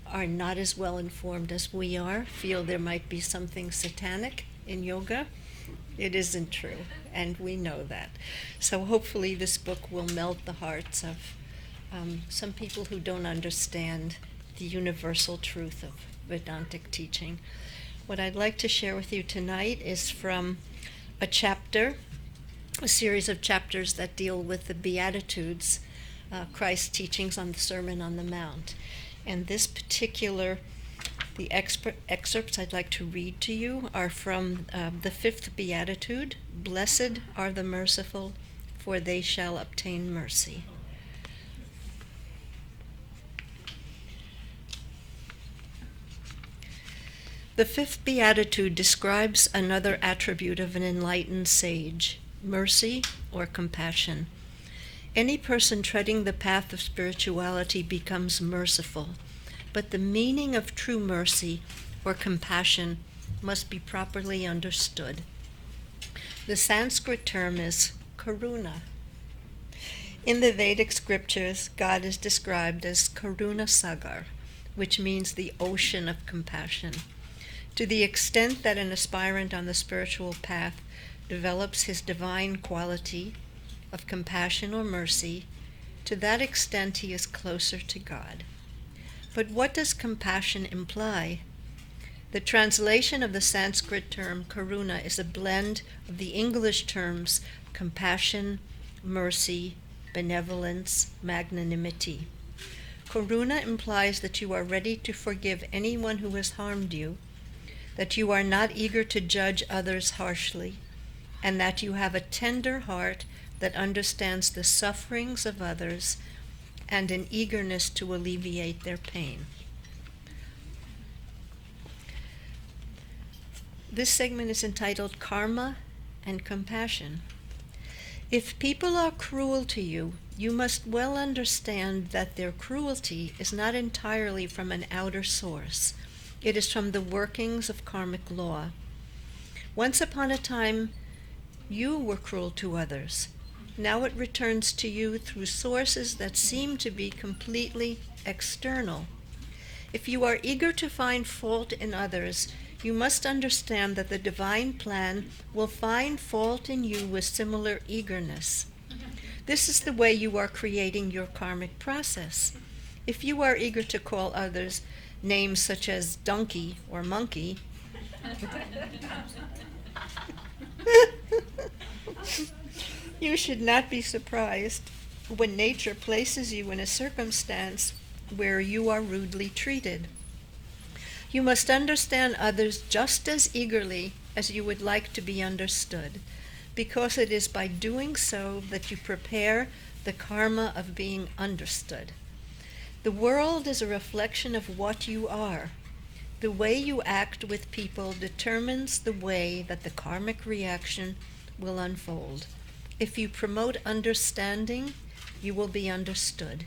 are not as well informed as we are feel there might be something satanic in yoga. It isn't true, and we know that. So hopefully this book will melt the hearts of some people who don't understand the universal truth of Vedantic teaching. What I'd like to share with you tonight is from a chapter, a series of chapters that deal with the Beatitudes, Christ's teachings on the Sermon on the Mount. And this particular, the excerpts I'd like to read to you are from the fifth Beatitude, "Blessed are the merciful, for they shall obtain mercy." The fifth Beatitude describes another attribute of an enlightened sage, mercy or compassion. Any person treading the path of spirituality becomes merciful, but the meaning of true mercy or compassion must be properly understood. The Sanskrit term is karuna. In the Vedic scriptures, God is described as Karuna Sagar, which means the ocean of compassion. To the extent that an aspirant on the spiritual path develops his divine quality of compassion or mercy, to that extent he is closer to God. But what does compassion imply? The translation of the Sanskrit term karuna is a blend of the English terms compassion, mercy, benevolence, magnanimity. Karuna implies that you are ready to forgive anyone who has harmed you, that you are not eager to judge others harshly, and that you have a tender heart that understands the sufferings of others and an eagerness to alleviate their pain. This segment is entitled Karma and Compassion. If people are cruel to you, you must well understand that their cruelty is not entirely from an outer source. It is from the workings of karmic law. Once upon a time, you were cruel to others. Now it returns to you through sources that seem to be completely external. If you are eager to find fault in others, you must understand that the divine plan will find fault in you with similar eagerness. This is the way you are creating your karmic process. If you are eager to call others names such as donkey or monkey, you should not be surprised when nature places you in a circumstance where you are rudely treated. You must understand others just as eagerly as you would like to be understood, because it is by doing so that you prepare the karma of being understood. The world is a reflection of what you are. The way you act with people determines the way that the karmic reaction will unfold. If you promote understanding, you will be understood.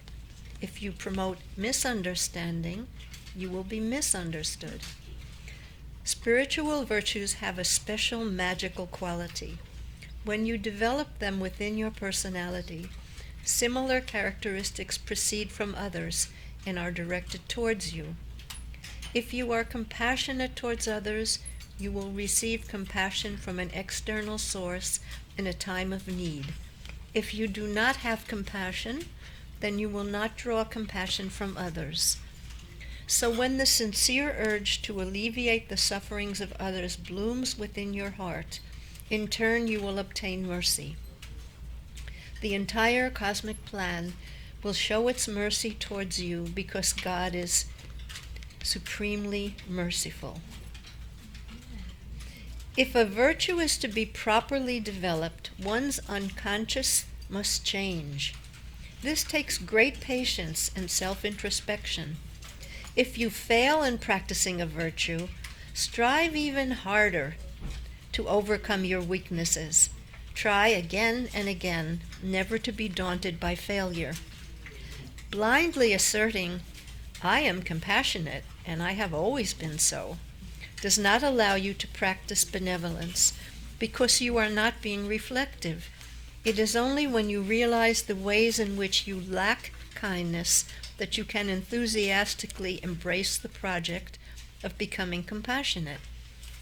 If you promote misunderstanding, you will be misunderstood. Spiritual virtues have a special magical quality. When you develop them within your personality, similar characteristics proceed from others and are directed towards you. If you are compassionate towards others, you will receive compassion from an external source in a time of need. If you do not have compassion, then you will not draw compassion from others. So when the sincere urge to alleviate the sufferings of others blooms within your heart, in turn you will obtain mercy. The entire cosmic plan will show its mercy towards you because God is supremely merciful. If a virtue is to be properly developed, one's unconscious must change. This takes great patience and self-introspection. If you fail in practicing a virtue, strive even harder to overcome your weaknesses. Try again and again, never to be daunted by failure. Blindly asserting, "I am compassionate, and I have always been so," does not allow you to practice benevolence, because you are not being reflective. It is only when you realize the ways in which you lack kindness that you can enthusiastically embrace the project of becoming compassionate.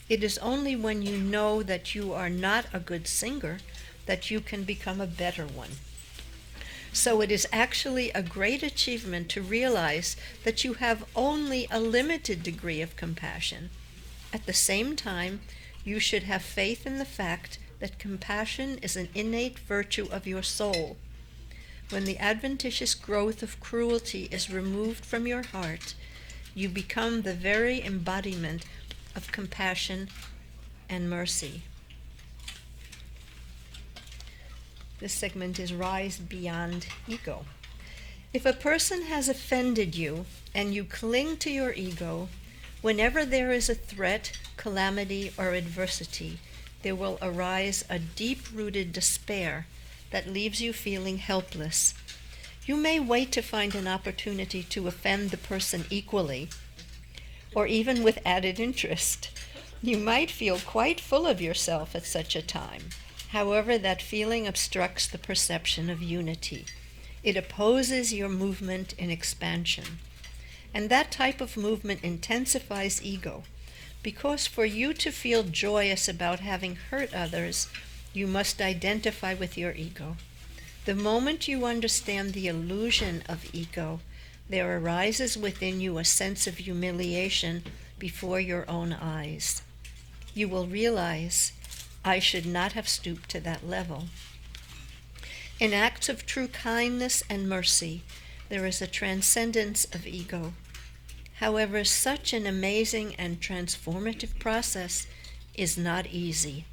It is only when you know that you are not a good singer that you can become a better one. So it is actually a great achievement to realize that you have only a limited degree of compassion. At the same time, you should have faith in the fact that compassion is an innate virtue of your soul. When the adventitious growth of cruelty is removed from your heart, you become the very embodiment of compassion and mercy. This segment is Rise Beyond Ego. If a person has offended you and you cling to your ego, whenever there is a threat, calamity, or adversity, there will arise a deep-rooted despair that leaves you feeling helpless. You may wait to find an opportunity to offend the person equally, or even with added interest. You might feel quite full of yourself at such a time. However, that feeling obstructs the perception of unity. It opposes your movement in expansion. And that type of movement intensifies ego, because for you to feel joyous about having hurt others, you must identify with your ego. The moment you understand the illusion of ego, there arises within you a sense of humiliation before your own eyes. You will realize, "I should not have stooped to that level." In acts of true kindness and mercy, there is a transcendence of ego. However, such an amazing and transformative process is not easy.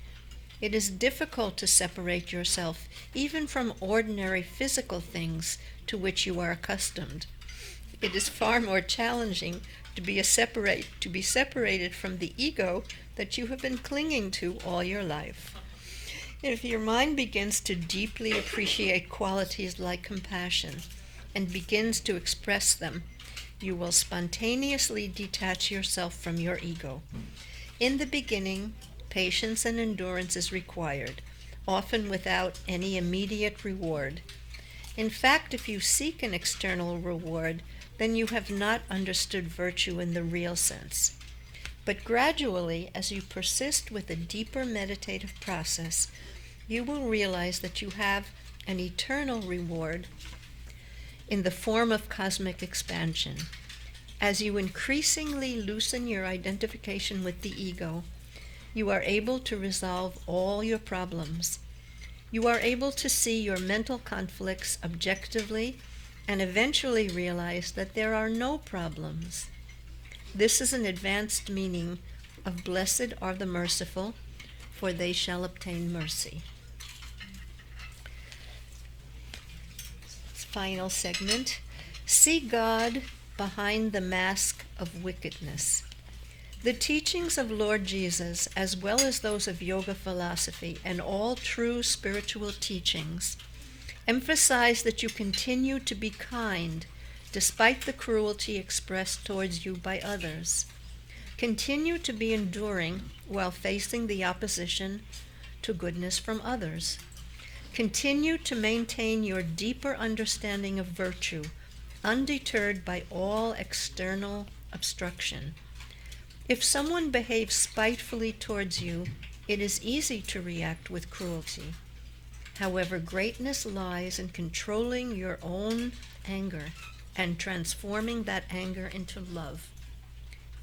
It is difficult to separate yourself even from ordinary physical things to which you are accustomed. It is far more challenging to be separated from the ego that you have been clinging to all your life. If your mind begins to deeply appreciate qualities like compassion and begins to express them, you will spontaneously detach yourself from your ego. In the beginning, patience and endurance is required, often without any immediate reward. In fact, if you seek an external reward, then you have not understood virtue in the real sense. But gradually, as you persist with a deeper meditative process, you will realize that you have an eternal reward in the form of cosmic expansion. As you increasingly loosen your identification with the ego, you are able to resolve all your problems. You are able to see your mental conflicts objectively and eventually realize that there are no problems. This is an advanced meaning of "Blessed are the merciful, for they shall obtain mercy." Final segment, See God behind the mask of wickedness. The teachings of Lord Jesus, as well as those of yoga philosophy and all true spiritual teachings, emphasize that you continue to be kind despite the cruelty expressed towards you by others. Continue to be enduring while facing the opposition to goodness from others. Continue to maintain your deeper understanding of virtue, undeterred by all external obstruction. If someone behaves spitefully towards you, it is easy to react with cruelty. However, greatness lies in controlling your own anger and transforming that anger into love.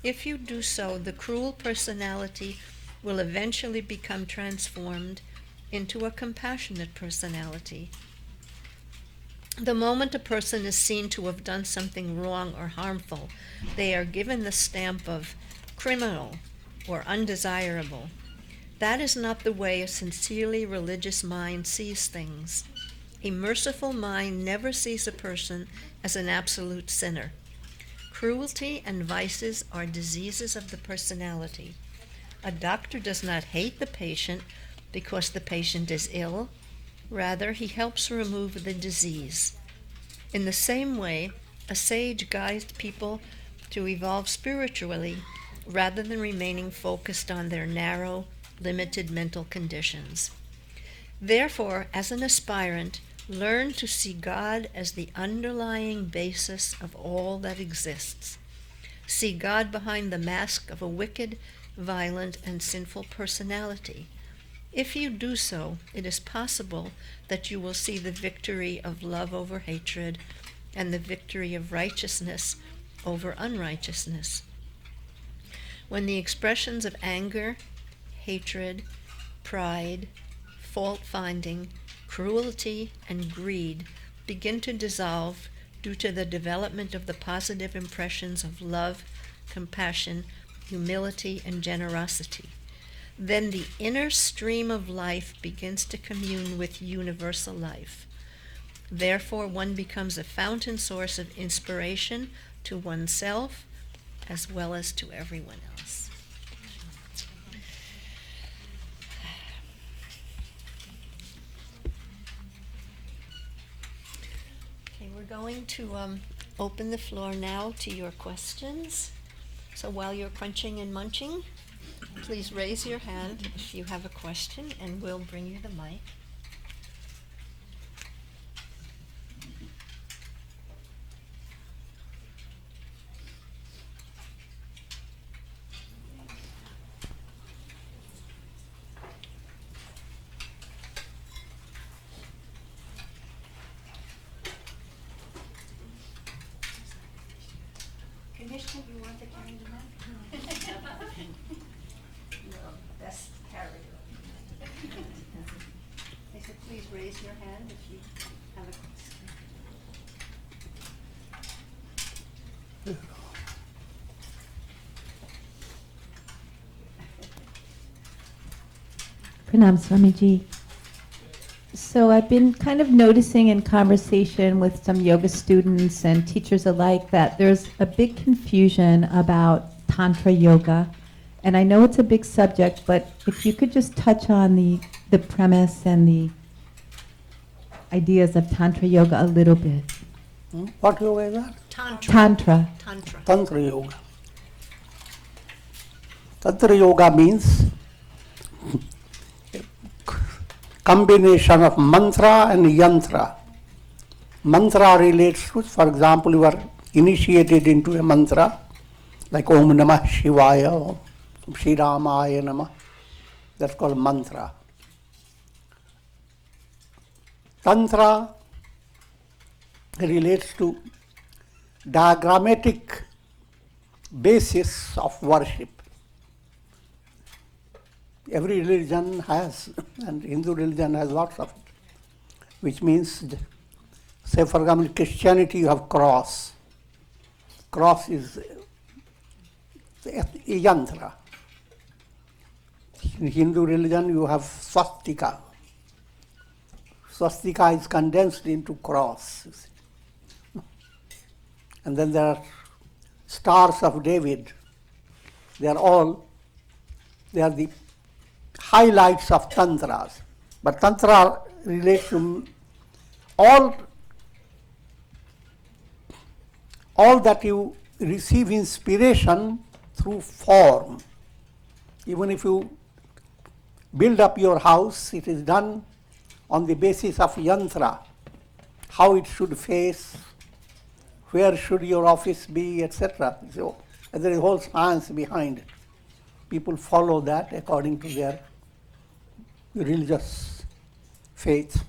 If you do so, the cruel personality will eventually become transformed into a compassionate personality. The moment a person is seen to have done something wrong or harmful, they are given the stamp of criminal or undesirable. That is not the way a sincerely religious mind sees things. A merciful mind never sees a person as an absolute sinner. Cruelty and vices are diseases of the personality. A doctor does not hate the patient because the patient is ill. Rather, he helps remove the disease. In the same way, a sage guides people to evolve spiritually rather than remaining focused on their narrow, limited mental conditions. Therefore, as an aspirant, learn to see God as the underlying basis of all that exists. See God behind the mask of a wicked, violent, and sinful personality. If you do so, it is possible that you will see the victory of love over hatred and the victory of righteousness over unrighteousness. When the expressions of anger, hatred, pride, fault-finding, cruelty, and greed begin to dissolve due to the development of the positive impressions of love, compassion, humility, and generosity, then the inner stream of life begins to commune with universal life. Therefore, one becomes a fountain source of inspiration to oneself as well as to everyone else. Okay, we're going to open the floor now to your questions. So while you're crunching and munching, please raise your hand if you have a question, and we'll bring you the mic. Commissioner, you want to carry the mic? No, best carrier. I said, please raise your hand if you have a question. Pranam Swamiji. So I've been kind of noticing in conversation with some yoga students and teachers alike that there's a big confusion about Tantra Yoga. And I know it's a big subject, but if you could just touch on the premise and the ideas of Tantra Yoga a little bit. What yoga is that? Tantra. Tantra Yoga. Tantra Yoga means combination of mantra and yantra. Mantra relates to, for example, you are initiated into a mantra like Om Namah Shivaya, Om Shri Ramaya Namah. That's called mantra. Tantra relates to diagrammatic basis of worship. Every religion has, and Hindu religion has lots of it, which means, say for example, Christianity you have cross. Cross is a yantra. In Hindu religion you have swastika. Swastika is condensed into cross. And then there are stars of David. They are the highlights of tantras. But tantra relates to all that you receive inspiration through form. Even if you build up your house, it is done on the basis of yantra, how it should face, where should your office be, etc. So there is a whole science behind it. People follow that according to their religious faith.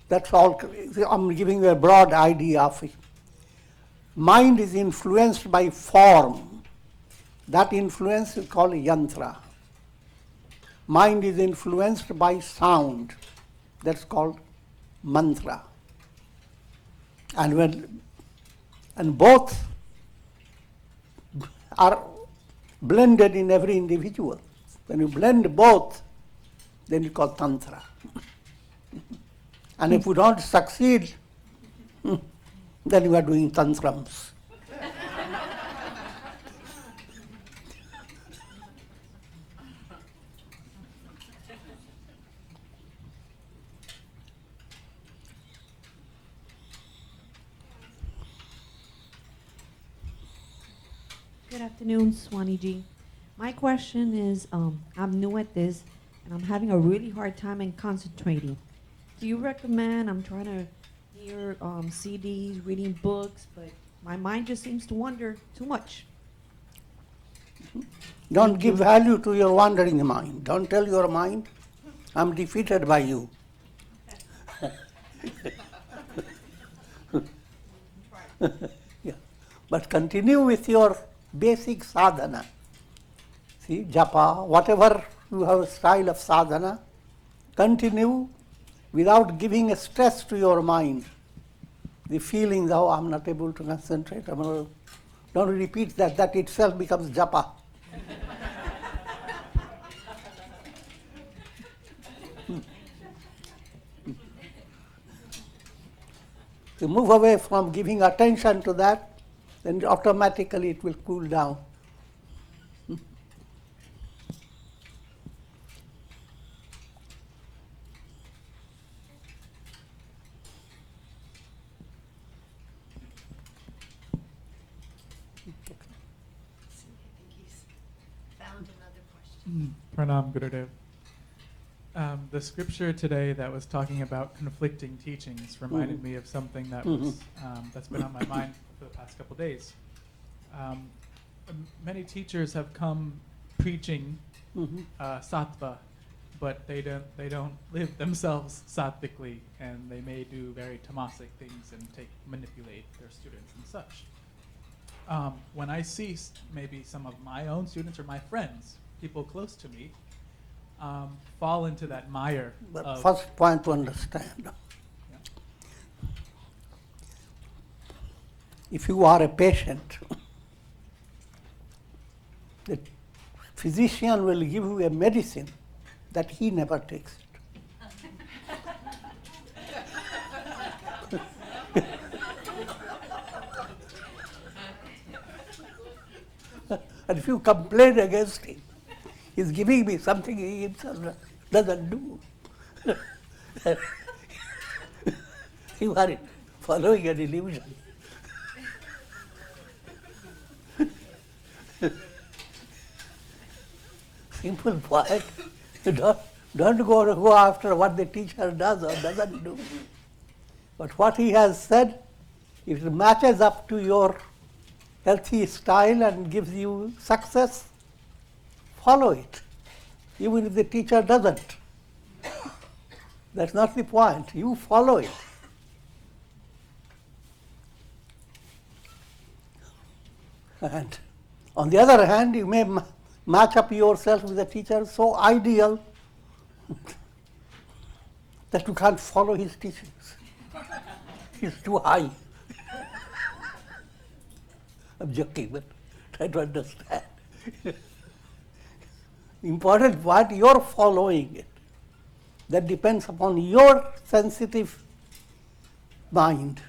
That's all. I'm giving you a broad idea of it. Mind is influenced by form. That influence is called yantra. Mind is influenced by sound. That's called mantra. And both are blended in every individual. When you blend both, then you call tantra. And if you don't succeed, then you are doing tantrums. Good afternoon, Swamiji. My question is, I'm new at this, and I'm having a really hard time in concentrating. Do you recommend, I'm trying to hear CDs, reading books, but my mind just seems to wander too much. Don't give value to your wandering mind. Don't tell your mind, I'm defeated by you. Yeah. But continue with your basic sadhana. See, japa, whatever you have a style of sadhana, continue without giving a stress to your mind. The feeling, oh, I'm not able to concentrate. Don't repeat that. That itself becomes japa. To move away from giving attention to that, then automatically it will cool down. Pranam Gurudev. The scripture today that was talking about conflicting teachings reminded me of something that was that's been on my mind for the past couple days. Many teachers have come preaching sattva, but they don't live themselves sattvically, and they may do very tamasic things and manipulate their students and such. When I see maybe some of my own students or my friends, people close to me, fall into that mire. But first point to understand, if you are a patient, the physician will give you a medicine that he never takes it. And if you complain against him, he's giving me something he himself doesn't do. You are following an illusion. Simple point. Don't go after what the teacher does or doesn't do. But what he has said, if it matches up to your healthy style and gives you success, follow it, even if the teacher doesn't. That's not the point. You follow it. And on the other hand, you may match up yourself with a teacher so ideal that you can't follow his teachings. He's too high. I'm joking, but try to understand. Important point, you're following it. That depends upon your sensitive mind.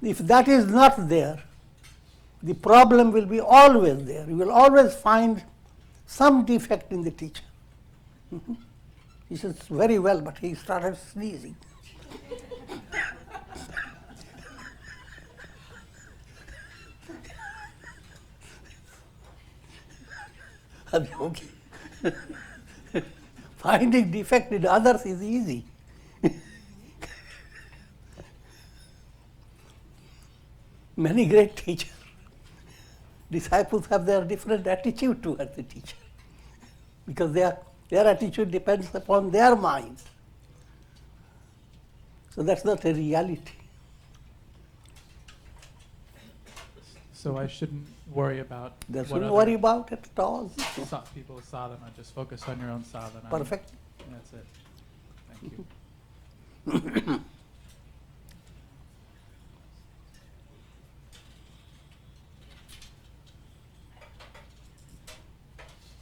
If that is not there, the problem will be always there. You will always find some defect in the teacher. He says very well, but he started sneezing. I'm joking. Finding defect in others is easy. Many great teachers, disciples have their different attitude towards the teacher because their attitude depends upon their minds. So that's not a reality. So I shouldn't worry about That's what shouldn't worry about it at all. people's sadhana. Just focus on your own sadhana. Perfect. That's it. Thank you.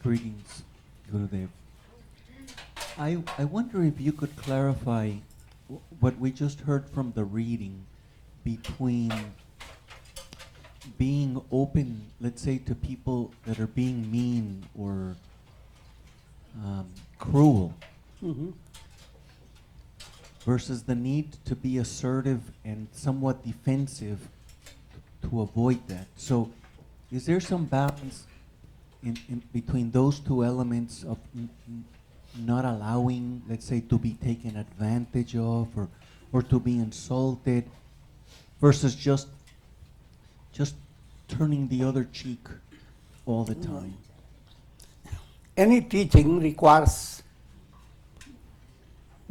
Greetings, Gurudev. I wonder if you could clarify what we just heard from the reading between being open, let's say, to people that are being mean or cruel, versus the need to be assertive and somewhat defensive to avoid that. So is there some balance in between those two elements of not allowing, let's say, to be taken advantage of or to be insulted, versus just turning the other cheek all the time? Any teaching requires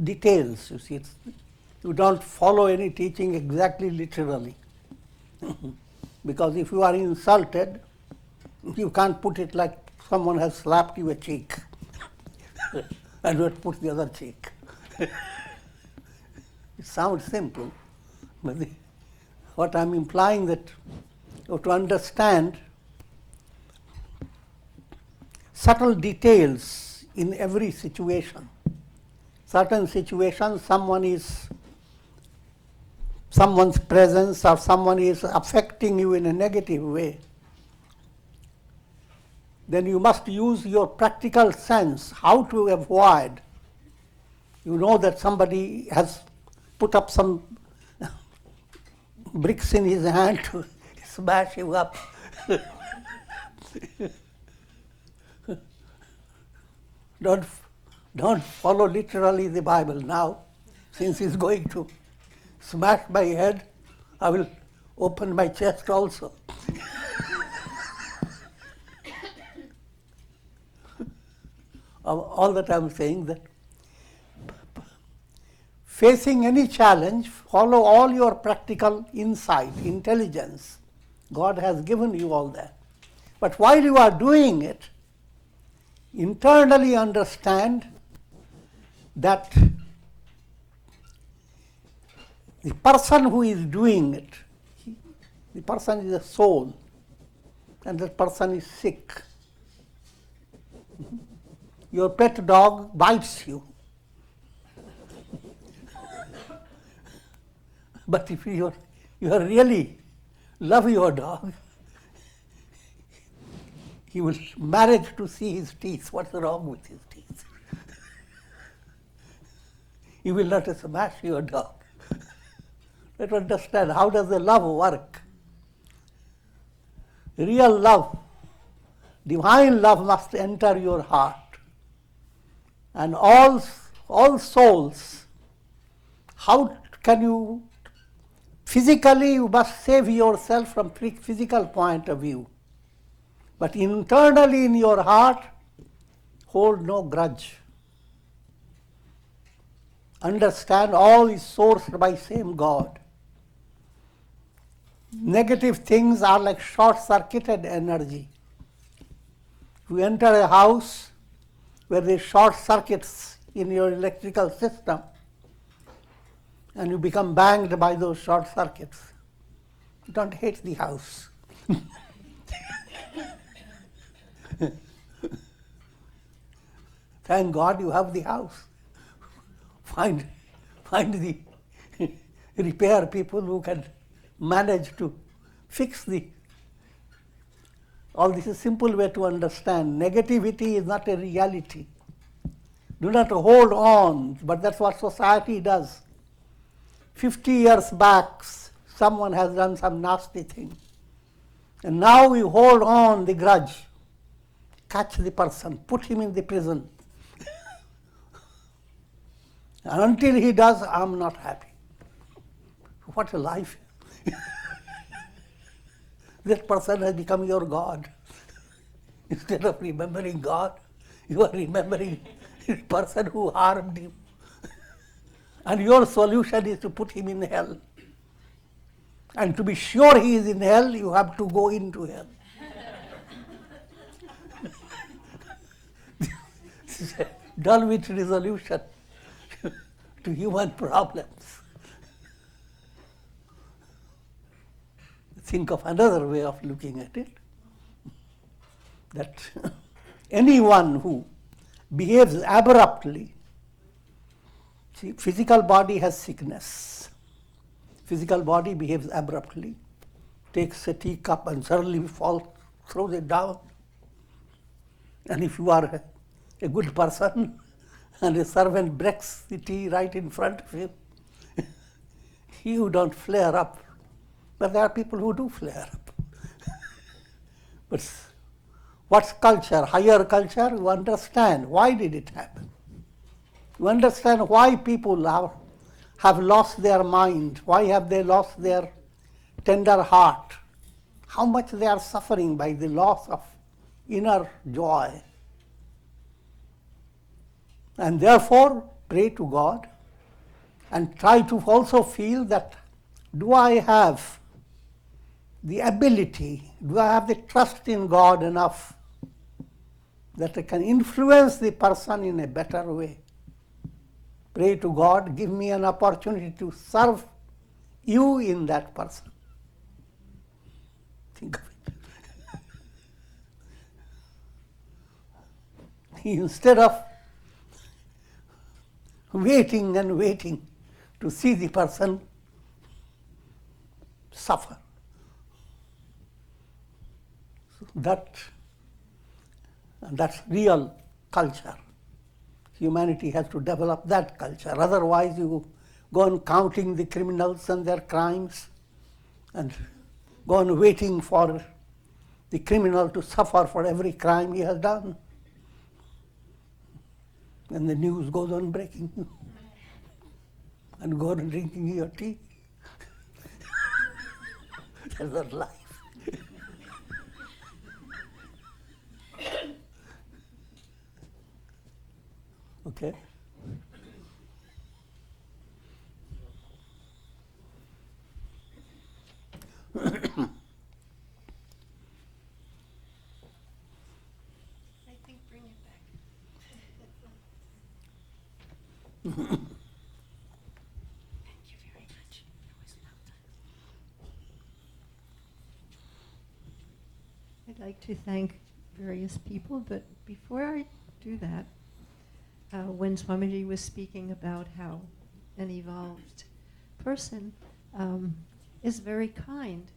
details, you see. You don't follow any teaching exactly literally. Because if you are insulted, you can't put it like someone has slapped you a cheek and you put the other cheek. It sounds simple, but what I'm implying that you have to understand subtle details in every situation. Certain situations, someone's presence or someone is affecting you in a negative way, then you must use your practical sense how to avoid. You know that somebody has put up some bricks in his hand to smash you up. Don't follow literally the Bible now. Since he's going to smash my head, I will open my chest also. All that I'm saying that facing any challenge, follow all your practical insight, intelligence. God has given you all that. But while you are doing it, internally understand that the person who is doing it, the person is a soul, and that person is sick. Your pet dog bites you. But if you really love your dog, he will manage to see his teeth. What's wrong with his teeth? He will not smash your dog. Let us understand how does the love work. Real love, divine love must enter your heart. And all souls, how can you, physically you must save yourself from physical point of view. But internally in your heart, hold no grudge. Understand all is sourced by same God. Negative things are like short-circuited energy. If you enter a house where there are short circuits in your electrical system and you become banged by those short circuits, you don't hate the house. Thank God you have the house. Find the repair people who can manage to fix all this is a simple way to understand. Negativity is not a reality. Do not hold on, but that's what society does. 50 years back, someone has done some nasty thing. And now we hold on the grudge. Catch the person, put him in the prison. And until he does, I'm not happy. What a life. That person has become your God. Instead of remembering God, you are remembering the person who harmed you. And your solution is to put him in hell. And to be sure he is in hell, you have to go into hell. This is a dull-wit resolution to human problems. Think of another way of looking at it, that anyone who behaves abruptly, see, physical body has sickness. Physical body behaves abruptly, takes a teacup and suddenly throws it down. And if you are a good person and a servant breaks the tea right in front of you, you don't flare up. But there are people who do flare up. But what's culture? Higher culture, you understand why did it happen. You understand why people have lost their mind, why have they lost their tender heart, how much they are suffering by the loss of inner joy. And therefore, pray to God and try to also feel that, do I have the ability, do I have the trust in God enough that I can influence the person in a better way? Pray to God, give me an opportunity to serve you in that person. Think of it. Instead of waiting and waiting to see the person suffer. So that's real culture. Humanity has to develop that culture. Otherwise, you go on counting the criminals and their crimes and go on waiting for the criminal to suffer for every crime he has done. And the news goes on breaking. And go on drinking your tea. That's not life. Okay? I think bring it back. Thank you very much. That was well done. I'd like to thank various people, but before I do that, when Swamiji was speaking about how an evolved person is very kind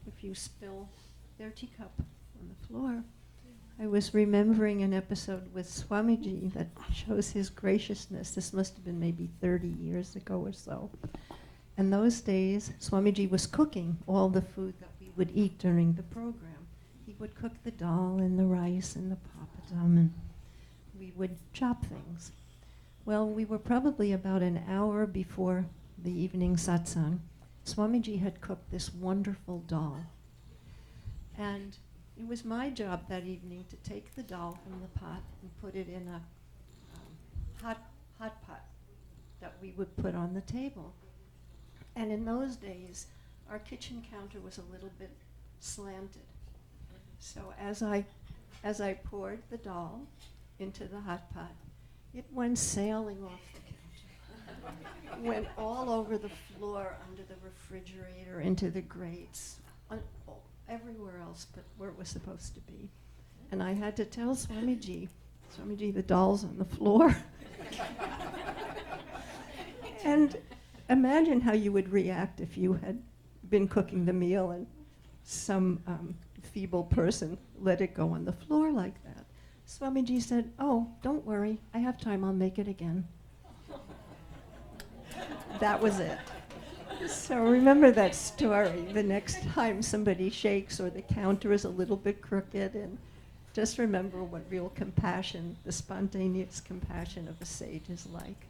if you spill their teacup on the floor, I was remembering an episode with Swamiji that shows his graciousness. This must have been maybe 30 years ago or so. In those days, Swamiji was cooking all the food that we would eat during the program. He would cook the dal and the rice and the papadum, and we would chop things. Well, we were probably about an hour before the evening satsang. Swamiji had cooked this wonderful dal. And it was my job that evening to take the dal from the pot and put it in a hot pot that we would put on the table. And in those days, our kitchen counter was a little bit slanted. So as I poured the dal into the hot pot, it went sailing off the counter. Went all over the floor, under the refrigerator, into the grates, everywhere else but where it was supposed to be. And I had to tell Swamiji, the dal's on the floor. And imagine how you would react if you had been cooking the meal and some feeble person let it go on the floor like that. Swamiji said, "Oh, don't worry, I have time, I'll make it again." That was it. So remember that story the next time somebody shakes or the counter is a little bit crooked, and just remember what real compassion, the spontaneous compassion of a sage is like.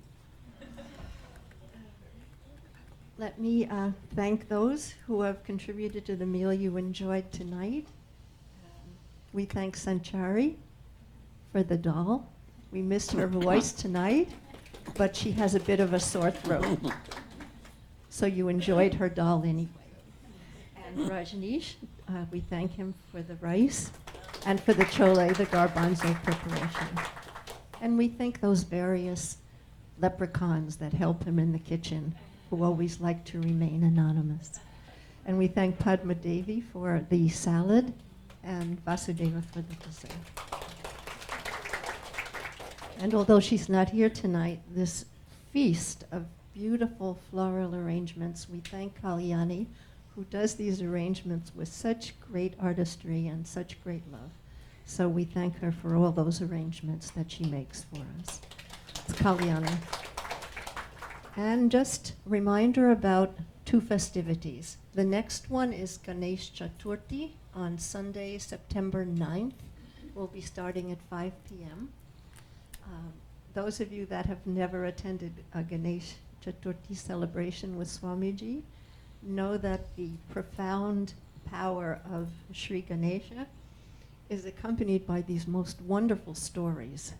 Let me thank those who have contributed to the meal you enjoyed tonight. We thank Sanchari for the dal. We missed her voice tonight, but she has a bit of a sore throat. So you enjoyed her dal anyway. And Rajneesh, we thank him for the rice and for the chole, the garbanzo preparation. And we thank those various leprechauns that help him in the kitchen, who always like to remain anonymous. And we thank Padma Devi for the salad and Vasudeva for the dessert. And although she's not here tonight, this feast of beautiful floral arrangements, we thank Kalyani, who does these arrangements with such great artistry and such great love. So we thank her for all those arrangements that she makes for us. It's Kalyani. And just a reminder about 2 festivities. The next one is Ganesh Chaturthi on Sunday, September 9th. We'll be starting at 5 p.m. Those of you that have never attended a Ganesh Chaturthi celebration with Swamiji know that the profound power of Sri Ganesha is accompanied by these most wonderful stories,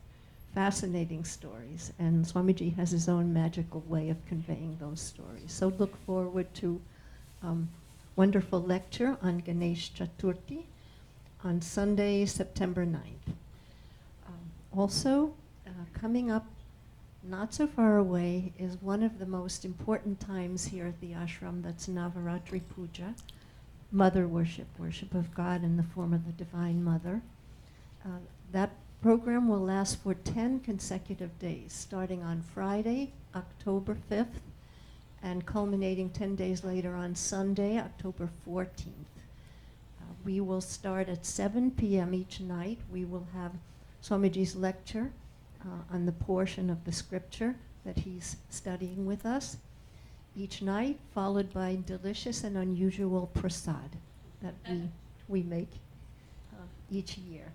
fascinating stories, and Swamiji has his own magical way of conveying those stories. So look forward to wonderful lecture on Ganesh Chaturthi on Sunday, September 9th. Also, coming up not so far away is one of the most important times here at the ashram, that's Navaratri Puja, mother worship, worship of God in the form of the Divine Mother. That program will last for 10 consecutive days, starting on Friday, October 5th, and culminating 10 days later on Sunday, October 14th. We will start at 7 p.m. each night. We will have Swamiji's lecture on the portion of the scripture that he's studying with us each night, followed by delicious and unusual prasad that we make each year.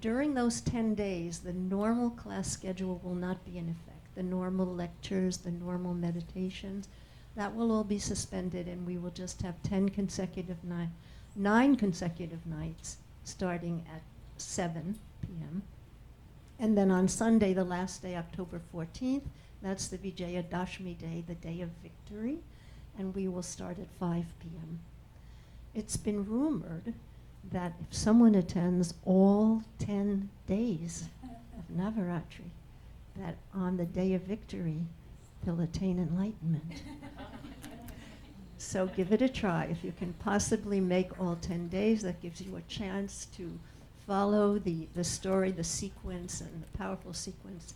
During those 10 days, the normal class schedule will not be in effect. The normal lectures, the normal meditations, that will all be suspended, and we will just have 9 consecutive nights starting at 7 p.m. And then on Sunday, the last day, October 14th, that's the Vijaya Dashmi Day, the day of victory, and we will start at 5 p.m. It's been rumored that if someone attends all 10 days of Navaratri, that on the day of victory, they'll attain enlightenment. So give it a try. If you can possibly make all 10 days, that gives you a chance to follow the story, the sequence, and the powerful sequence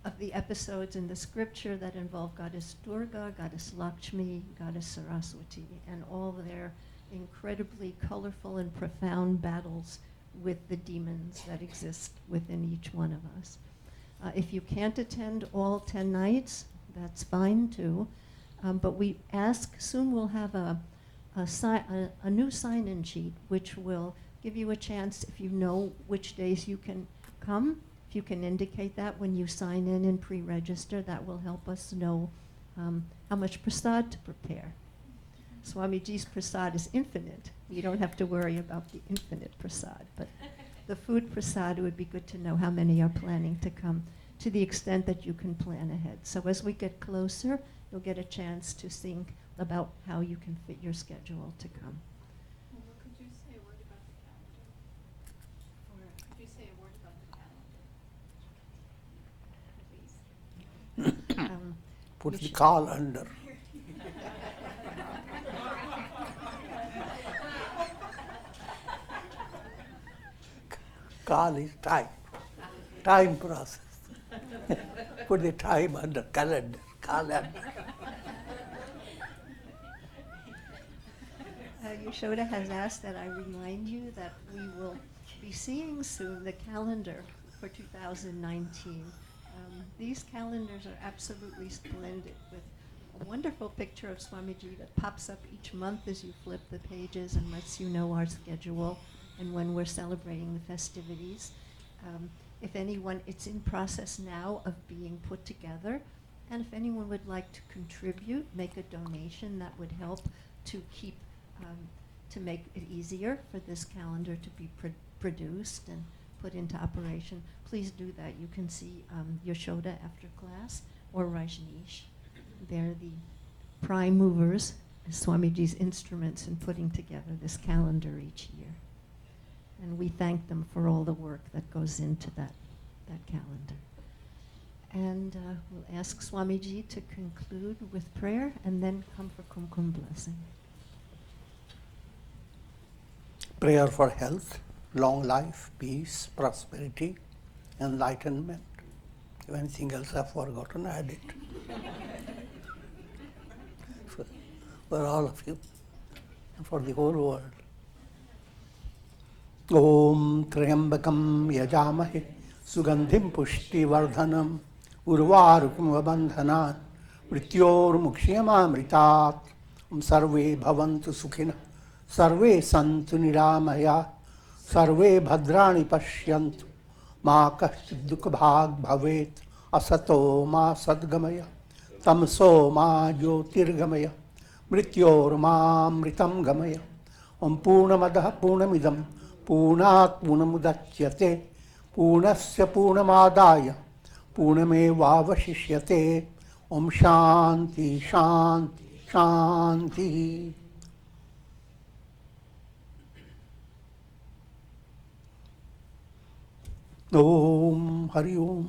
of the episodes in the scripture that involve Goddess Durga, Goddess Lakshmi, Goddess Saraswati, and all their incredibly colorful and profound battles with the demons that exist within each one of us. If you can't attend all 10 nights, that's fine too. But we ask, soon we'll have a new sign-in sheet, which will give you a chance, if you know which days you can come, if you can indicate that when you sign in and pre-register, that will help us know how much prasad to prepare. Swamiji's prasad is infinite. You don't have to worry about the infinite prasad, but the food prasad, it would be good to know how many are planning to come, to the extent that you can plan ahead. So as we get closer, you'll get a chance to think about how you can fit your schedule to come. Well, could you say a word about the calendar? Could you say a word about the calendar, please? Put the call under. Call is time process. Put the time under calendar. Yashoda has asked that I remind you that we will be seeing soon the calendar for 2019. These calendars are absolutely splendid, with a wonderful picture of Swamiji that pops up each month as you flip the pages and lets you know our schedule and when we're celebrating the festivities. If anyone, it's in process now of being put together, and if anyone would like to contribute, make a donation, that would help to keep, to make it easier for this calendar to be produced and put into operation. Please do that. You can see Yashoda after class, or Rajneesh. They're the prime movers as Swamiji's instruments in putting together this calendar each year. And we thank them for all the work that goes into that calendar. And we'll ask Swamiji to conclude with prayer and then come for Kumkum blessing. Prayer for health, long life, peace, prosperity, enlightenment. If anything else I've forgotten, add it. For all of you and for the whole world. Om Triambakam Yajamahe Sugandhim Pushti Vardhanam Urvarukum Vabandhanat मृत्योर्मुक्ष्यमामृतात्। सर्वे भवन्तु सुखिनः, सर्वे सन्तु निरामयाः, सर्वे भद्राणि पश्यन्तु, मा कश्चित् दुःखभाग् भवेत्। असतो मा सद्गमय, तमसो मा ज्योतिर्गमय, मृत्योर्मामृतं गमय। ओम पूर्णमदः पूर्णमिदं पूर्णात् पूर्णमुदच्यते, पूर्णस्य पूर्णमादाय पूर्णमेवावशिष्यते। ओम शांति शांति शांति। ओम हरि ओम।